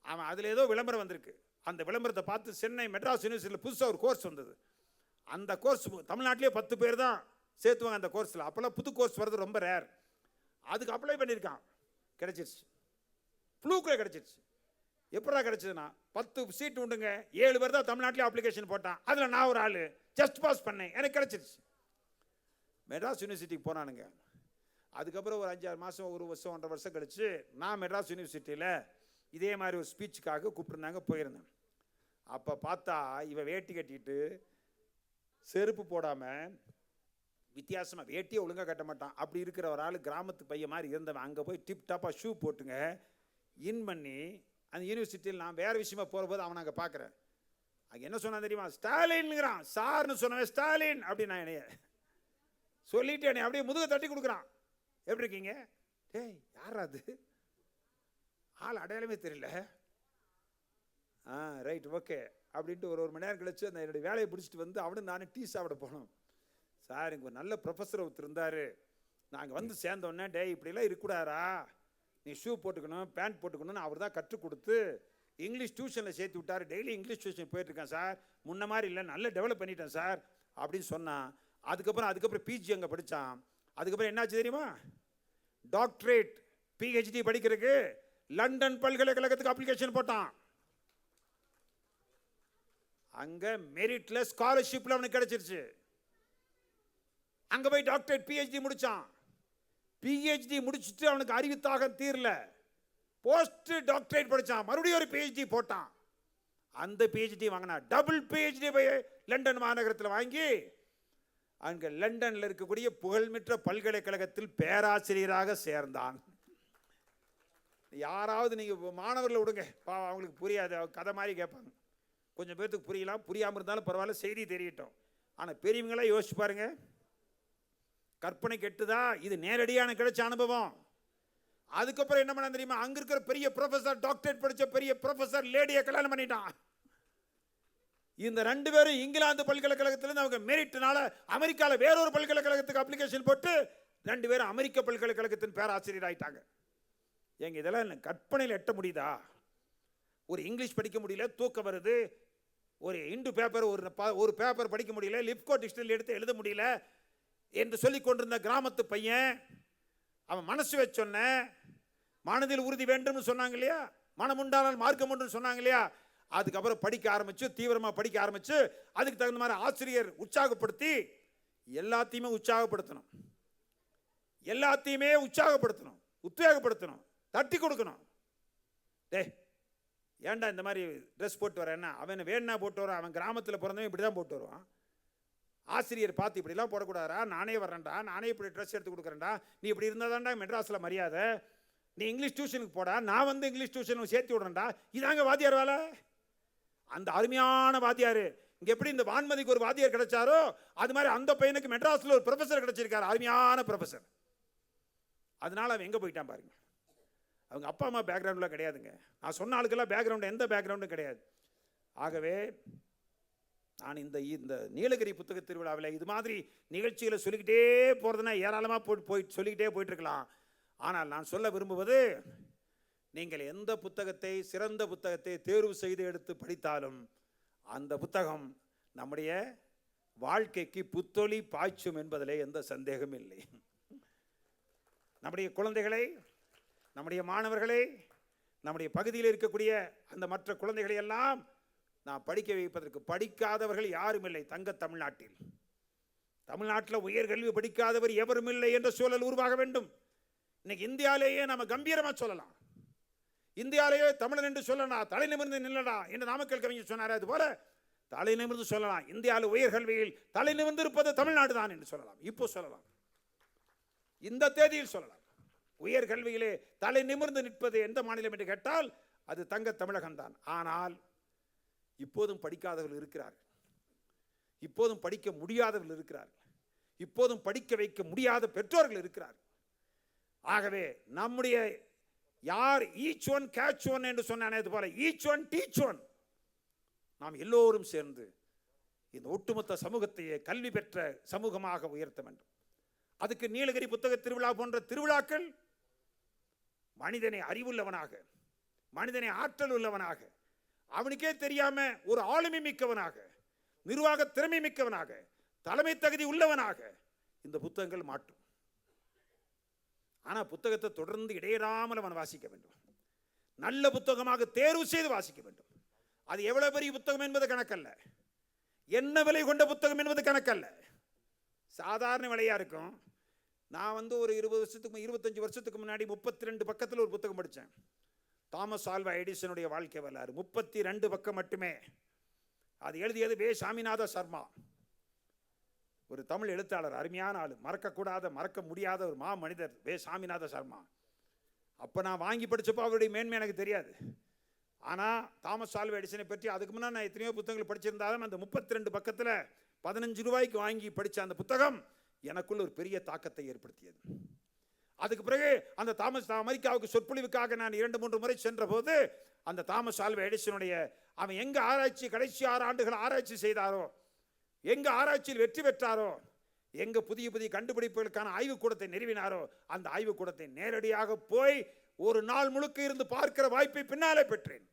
S1: அவன் அதில் ஏதோ விளம்பரம் வந்திருக்கு. அந்த விளம்பரத்தை பார்த்து சென்னை மெட்ராஸ் யூனிவர்சிட்டியில் புதுசாக ஒரு கோர்ஸ் வந்தது. அந்த கோர்ஸ் தமிழ்நாட்டிலே 10 பேர் தான் சேர்த்துவாங்க அந்த கோர்ஸில். அப்போல்லாம் புது கோர்ஸ் வர்றது ரொம்ப ரேர். அதுக்கு அப்ளை பண்ணியிருக்கான், கிடச்சிருச்சு. ஃப்ளூக்கில் கிடச்சிருச்சு. எப்படா கிடச்சதுன்னா, 10 சீட்டு உண்டுங்க, 7 பேர் தான் தமிழ்நாட்டிலே அப்ளிகேஷன் போட்டான். அதில் நான் ஒரு ஆள் ஜஸ்ட் பாஸ் பண்ணேன், எனக்கு கிடச்சிருச்சு. மெட்ராஸ் யூனிவர்சிட்டிக்கு போனானுங்க. அதுக்கப்புறம் ஒரு 5-6 மாதம், 1 வருஷம் 1.5 வருஷம் கழிச்சு நான் மெட்ராஸ் யூனிவர்சிட்டியில் இதே மாதிரி ஒரு ஸ்பீச்சுக்காக கூப்பிட்டுருந்தாங்க, போயிருந்தேன். அப்போ பார்த்தா இவன் வேட்டி கட்டிட்டு செருப்பு போடாமல் வித்தியாசமாக, வேட்டியை ஒழுங்காக கட்ட மாட்டான், அப்படி இருக்கிற ஒரு ஆள் கிராமத்து பையன் மாதிரி இருந்தவன் அங்கே போய் டிப் டாப்பாக ஷூ போட்டுங்க இன் பண்ணி அந்த யூனிவர்சிட்டியில் நான் வேறு விஷயமா போகிற போது அவனை அங்கே பார்க்குறேன். அங்கே என்ன சொன்னான் தெரியுமா? ஸ்டாலின்ங்கிறான். சார்னு சொன்னவன் ஸ்டாலின் அப்படின்னு நான் என்னைய சொல்லிட்டு என்னை அப்படியே முதுக தட்டி கொடுக்குறான். எப்படி இருக்கீங்க? டேய் யாரா அது? ஆள் அடையாளமே தெரியல. ரைட் ஓகே அப்படின்ட்டு ஒரு மணி நேரம் கழிச்சு அந்த என்னுடைய வேலையை பிடிச்சிட்டு வந்து அவனு நானும் டீ சாப்பிட போனோம். சார் இங்கே ஒரு நல்ல ப்ரொஃபஸர் ஒருத்தர் இருந்தார், நாங்கள் வந்து சேர்ந்தோடனே, டே இப்படிலாம் இருக்கக்கூடாதா, நீ ஷூ போட்டுக்கணும் பேண்ட் போட்டுக்கணும்னு அவர் தான் கற்றுக் கொடுத்து இங்கிலீஷ் டியூஷனில் சேர்த்து விட்டார். டெய்லி இங்கிலீஷ் டியூஷன் போயிட்டுருக்கேன் சார், முன்ன மாதிரி இல்லை, நல்லா டெவலப் பண்ணிட்டேன் சார் அப்படின்னு சொன்னான். அதுக்கப்புறம் பிஜி அங்கே படித்தான். அதுக்கப்புறம் என்னாச்சு தெரியுமா? டாக்டரேட் பிஹெச்டி படிக்கிறதுக்கு லண்டன் பல்கலைக்கழகத்துக்கு அப்ளிகேஷன் போட்டான். அங்கே மெரிட்ல ஸ்காலர்ஷிப்பில் அவனுக்கு கிடைச்சிருச்சு. அங்கே போய் டாக்டரேட் பிஹெச்டி முடித்தான். பிஹெச்டி முடிச்சுட்டு அவனுக்கு அறிவுத்தாக தீரல, போஸ்ட் டாக்டரேட் படித்தான், மறுபடியும் ஒரு பிஹெச்டி போட்டான். அந்த பிஹெச்டி வாங்கினா டபுள் பிஹெச்டி போய் லண்டன் மாநகரத்தில் வாங்கி அங்கே லண்டனில் இருக்கக்கூடிய புகழ்மிக்க பல்கலைக்கழகத்தில் பேராசிரியராக சேர்ந்தான். யாராவது நீங்கள் மாணவர்களை விடுங்க, அவங்களுக்கு புரியாது, கதை மாதிரி கேட்பாங்க. கொஞ்சம் பேர்த்துக்கு புரியலாம், புரியாமல் இருந்தாலும் பரவாயில்ல, செய்தி தெரியட்டும். ஆனால் பெரியவங்களாம் யோசிச்சு பாருங்க, கற்பனை கெட்டுதா? இது நேரடியான கிடைச்ச அனுபவம். அதுக்கப்புறம் என்ன பண்ண தெரியுமா? அங்க இருக்கிற பெரிய ப்ரொஃபசர், டாக்டரேட் படிச்ச பெரிய ப்ரொஃபசர் லேடியை கல்யாணம் பண்ணிட்டான். இந்த 2 பேரும் இங்கிலாந்து பல்கலைக்கழகத்திலிருந்து அவங்க மெரிட்னால அமெரிக்காவில் வேறொரு பல்கலைக்கழகத்துக்கு அப்ளிகேஷன் போட்டு 2 பேரும் அமெரிக்க பல்கலைக்கழகத்தின் பேராசிரியர் ஆயிட்டாங்க. எங்க இதெல்லாம் கற்பனையில் எட்ட முடியுதா? ஒரு இங்கிலீஷ் படிக்க முடியல, தூக்கம் வருது. ஒரு இந்து பேப்பர், ஒரு பேப்பர் படிக்க முடியல, லிப்கோ டிக்ஷனரி எடுத்து எழுத முடியல என்று சொல்லி கொண்டிருந்த கிராமத்து பையன், அவன் மனசு வச்சொன்ன மனதில் உறுதி வேண்டும் சொன்னாங்க இல்லையா, மனம் உண்டானால் மார்க்கம் உண்டு சொன்னாங்க இல்லையா, அதுக்கப்புறம் படிக்க ஆரம்பிச்சு, தீவிரமாக படிக்க ஆரம்பிச்சு, அதுக்கு தகுந்த மாதிரி ஆசிரியர் உற்சாகப்படுத்தி எல்லாத்தையுமே உற்சாகப்படுத்தணும், எல்லாத்தையுமே உற்சாகப்படுத்தணும், உத்வேகப்படுத்தணும், தட்டி கொடுக்கணும். டே ஏன்டா இந்த மாதிரி ட்ரெஸ் போட்டு வரேன்னா, அவன் வேணா போட்டு வரான், அவன் கிராமத்தில் பிறந்தவன் இப்படி தான் போட்டு வருவான். ஆசிரியர் பார்த்து இப்படிலாம் போடக்கூடாதா, நானே வர்றேன்டா, நானே இப்படி ட்ரெஸ் எடுத்து கொடுக்குறேன்டா, நீ இப்படி இருந்தால் தான்டா மெட்ராஸில் மரியாதை, நீ இங்கிலீஷ் டியூஷனுக்கு போடா, நான் வந்து இங்கிலீஷ் டியூஷனுக்கு சேர்த்து விடுறேன்டா. இதாங்க வாத்தியார் வேலை. அந்த அருமையான வாத்தியார், இங்கே எப்படி இந்த வான்மதிக்கு ஒரு வாத்தியார் கிடைச்சாரோ அது மாதிரி அந்த பையனுக்கு மெட்ராஸில் ஒரு ப்ரொஃபஸர் கிடைச்சிருக்காரு, அருமையான ப்ரொஃபஸர். அதனால அவன் எங்கே போயிட்டான் பாருங்க. அவங்க அப்பா அம்மா பேக்ரவுண்டில் கிடையாதுங்க. நான் சொன்ன ஆளுக்கெல்லாம் பேக்ரவுண்டு, எந்த பேக்ரவுண்டும் கிடையாது. ஆகவே நான் இந்த நீலகிரி புத்தக திருவிழாவில் இது மாதிரி நிகழ்ச்சிகளை சொல்லிக்கிட்டே போகிறதுனா ஏராளமாக சொல்லிக்கிட்டே போயிட்டுருக்கலாம். ஆனால் நான் சொல்ல விரும்புவது, நீங்கள் எந்த புத்தகத்தை, சிறந்த புத்தகத்தை தேர்வு செய்து எடுத்து படித்தாலும் அந்த புத்தகம் நம்முடைய வாழ்க்கைக்கு புத்தொளி பாய்ச்சும் என்பதிலே எந்த சந்தேகமும் இல்லை. நம்முடைய குழந்தைகளை, நம்முடைய மாணவர்களை, நம்முடைய பகுதியில் இருக்கக்கூடிய அந்த மற்ற குழந்தைகளை எல்லாம் நான் படிக்க வைப்பதற்கு படிக்காதவர்கள் யாரும் இல்லை. தங்க தமிழ்நாட்டில் உயர்கல்வி படிக்காதவர் எவரும் இல்லை என்ற சூழல் உருவாக வேண்டும். இன்னைக்கு இந்தியாவிலேயே நம்ம கம்பீரமாக சொல்லலாம், இந்தியாவிலேயே தமிழன் என்று சொல்லலாம், தலை நிமிர்ந்து நில்லடா என்று நாமக்கல் கவிஞர் சொன்னார். அது போல தலை நிமிர்ந்து சொல்லலாம், இந்தியாவில் உயர்கல்வியில் தலை நிமிர்ந்து இருப்பது தமிழ்நாடு தான் என்று சொல்லலாம். இப்போ சொல்லலாம், இந்த தேதியில் சொல்லலாம், உயர்கல்வியிலே தலை நிமிர்ந்து நிற்பது எந்த மாநிலம் என்று கேட்டால் அது தங்க தமிழகம் தான். ஆனால் இப்போதும் படிக்காதவர்கள் இருக்கிறார்கள், இப்போதும் படிக்க முடியாதவர்கள் இருக்கிறார்கள், இப்போதும் படிக்க வைக்க முடியாத பெற்றோர்கள் இருக்கிறார்கள். ஆகவே நம்முடைய யார் ஈச் ஒன் கேட்ச் ஒன் என்று சொன்னானே, அது போல ஈச் ஒன் டீச் ஒன், நாம் எல்லோரும் சேர்ந்து இந்த ஒட்டுமொத்த சமூகத்தையே கல்வி பெற்ற சமூகமாக உயர்த்த வேண்டும். அதுக்கு நீலகிரி புத்தக திருவிழா போன்ற திருவிழாக்கள் மனிதனை அறிவுள்ளவனாக, மனிதனை ஆற்றல் உள்ளவனாக, அவனுக்கே தெரியாம ஒரு ஆளுமை மிக்கவனாக, நிர்வாக திறமை மிக்கவனாக, தலைமை தகுதி உள்ளவனாக இந்த புத்தகங்கள் மாற்றும். ஆனால் புத்தகத்தை தொடர்ந்து இடையறாமல் அவன் வாசிக்க வேண்டும், நல்ல புத்தகமாக தேர்வு செய்து வாசிக்க வேண்டும். அது எவ்வளவு பெரிய புத்தகம் என்பது கணக்கல்ல, என்ன விலை கொண்ட புத்தகம் என்பது கணக்கல்ல, சாதாரண விலையா இருக்கும். நான் ஒரு 25 வருஷத்துக்கு முன்னாடி 32 பக்கத்தில் ஒரு புத்தகம் படித்தேன். தாமஸ் ஆல்வா எடிசனுடைய வாழ்க்கை வரலாறு, 32 பக்கம் மட்டுமே. அது எழுதியது வே. சாமிநாத சர்மா, ஒரு தமிழ் எழுத்தாளர், அருமையான ஆளு, மறக்கக்கூடாத, மறக்க முடியாத ஒரு மா மனிதர் வே. சாமிநாத சர்மா. அப்போ நான் வாங்கி படித்தப்போ அவருடைய மேன்மை எனக்கு தெரியாது. ஆனால் தாமஸ் ஆல்வா எடிசனை பற்றி அதுக்கு முன்னாடி நான் எத்தனையோ புத்தகங்கள் படிச்சிருந்தாலும் அந்த 32 பக்கத்தில் 15 ரூபாய்க்கு வாங்கி படித்த அந்த புத்தகம் எனக்குள்ள ஒரு பெரிய தாக்கத்தை ஏற்படுத்தியது. அதுக்கு பிறகு அந்த அமெரிக்காவுக்கு சொற்பொழிவுக்காக நான் 2-3 முறை சென்ற போது அந்த தாமஸ் ஆல்வா எடிசனுடைய அவன் எங்க ஆராய்ச்சி கடைசி 6 ஆண்டுகள் ஆராய்ச்சி செய்தாரோ, எங்க ஆராய்ச்சியில் வெற்றி பெற்றாரோ, எங்க புதிய புதிய கண்டுபிடிப்புகளுக்கான ஆய்வுக்கூடத்தை நிறுவினாரோ, அந்த ஆய்வுக்கூடத்தை நேரடியாக போய் ஒரு நாள் முழுக்க இருந்து பார்க்கிற வாய்ப்பை பின்னாலே பெற்றேன்.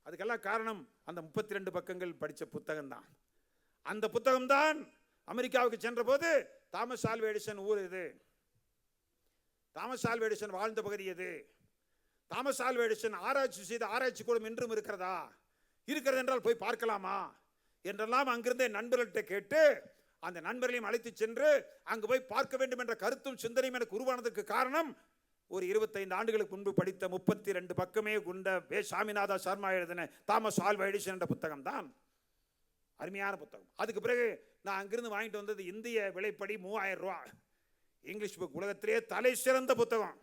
S1: அதுக்கெல்லாம் காரணம் அந்த 32 பக்கங்கள் படித்த புத்தகம் தான். அந்த புத்தகம் தான் அமெரிக்காவுக்கு சென்ற போது தாமஸ் ஆல்வா எடிசன் ஊர் இது, தாமஸ் ஆல்வா எடிசன் வாழ்ந்த பகுதி எது, தாமஸ் ஆல்வா எடிசன் ஆராய்ச்சி செய்த ஆராய்ச்சி கூடம் இன்றும் இருக்கிறதா, இருக்கிறது என்றால் போய் பார்க்கலாமா என்றெல்லாம் அங்கிருந்த நண்பர்கள்ட்ட கேட்டு அந்த நண்பர்களையும் அழைத்து சென்று அங்கு போய் பார்க்க வேண்டும் என்ற கருத்தும் சிந்தனையும் எனக்கு உருவானதற்கு காரணம் ஒரு 25 ஆண்டுகளுக்கு முன்பு படித்த 32 பக்கமே கொண்ட வே. சாமிநாத சர்மா எழுதின தாமஸ் ஆல்வா எடிசன் என்ற புத்தகம் தான். அருமையான புத்தகம். அதுக்கு பிறகு நான் அங்கிருந்து வாங்கிட்டு வந்தது இந்திய விலைப்படி 3000 ரூபா. இங்கிலீஷ் புக், உலகத்திலே தலை சிறந்த புத்தகம்.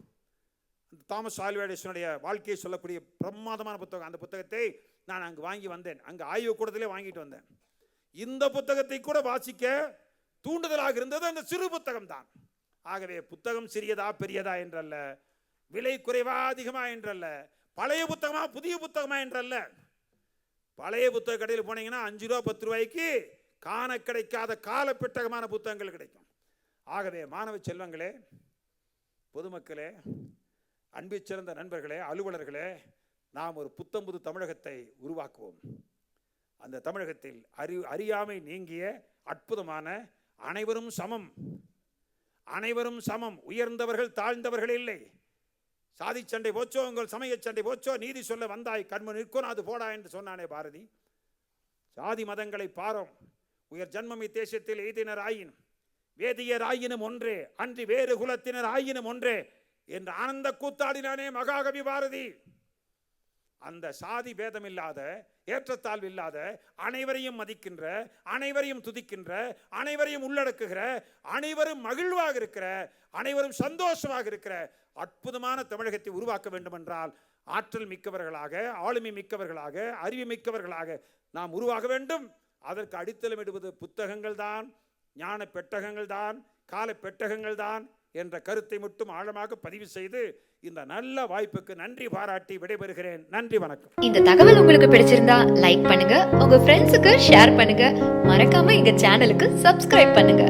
S1: தாமஸ் ஆல்வா எடிசனுடைய வாழ்க்கையை சொல்லக்கூடிய பிரமாதமான புத்தகம். அந்த புத்தகத்தை நான் அங்கு வாங்கி வந்தேன். அங்கு ஆய்வு கூடத்திலே வாங்கிட்டு வந்தேன். இந்த புத்தகத்தை கூட வாசிக்க தூண்டுதலாக இருந்தது அந்த சிறு புத்தகம் தான். ஆகவே புத்தகம் சிறியதா பெரியதா என்றல்ல, விலை குறைவா அதிகமா என்றல்ல, பழைய புத்தகமா புதிய புத்தகமா என்றல்ல. பழைய புத்தக கடையில் போனீங்கன்னா 5 ரூபா 10 ரூபாய்க்கு காண கிடைக்காத காலப்பெட்டகமான புத்தகங்கள் கிடைக்கும். ஆகவே மாணவ செல்வங்களே, பொதுமக்களே, அன்பிற் சிறந்த நண்பர்களே, அலுவலர்களே, நாம் ஒரு புத்தம்புது தமிழகத்தை உருவாக்குவோம். அந்த தமிழகத்தில் அறியாமை நீங்கிய அற்புதமான அனைவரும் சமம், அனைவரும் சமம், உயர்ந்தவர்கள் தாழ்ந்தவர்கள் இல்லை. சாதி சண்டை போச்சோ, உங்கள் சமய சண்டை போச்சோ, நீதி சொல்ல வந்தாய் கண்மு நிற்கும் அது போடா என்று சொன்னானே பாரதி. சாதி மதங்களை பாரோம், உயர் ஜன்மம் இத்தேசத்தில் எய்தினர் ஆயின், வேதியர் ஆயினும் ஒன்றே, அன்றி வேறு குலத்தினர் ஆயினும் ஒன்றே என்று ஆனந்த கூத்தாடினானே மகாகவி பாரதி. அந்த சாதி பேதம் இல்லாத, ஏற்றத்தாழ்வு இல்லாத, அனைவரையும் மதிக்கின்ற, அனைவரையும் துதிக்கின்ற, அனைவரையும் உள்ளடக்குகிற, அனைவரும் மகிழ்வாக இருக்கிற, அனைவரும் சந்தோஷமாக இருக்கிற அற்புதமான தமிழகத்தை உருவாக்க வேண்டும் என்றால் ஆற்றல் மிக்கவர்களாக, ஆளுமை மிக்கவர்களாக, அறிவு மிக்கவர்களாக நாம் உருவாக வேண்டும். அதற்கு அடித்தளமிடுவது புத்தகங்கள் தான், ஞான பெட்டகங்கள் தான், கால பெட்டகங்கள் தான் என்ற கருத்தை மட்டும் ஆழமாக பதிவு செய்து இந்த நல்ல வாய்ப்புக்கு நன்றி பாராட்டி விடைபெறுகிறேன். நன்றி, வணக்கம்.
S2: இந்த தகவல் உங்களுக்கு பிடிச்சிருந்தா லைக் பண்ணுங்க, உங்க ஃப்ரெண்ட்ஸுக்கு ஷேர் பண்ணுங்க, மறக்காம எங்க சேனலுக்கு சப்ஸ்கிரைப் பண்ணுங்க.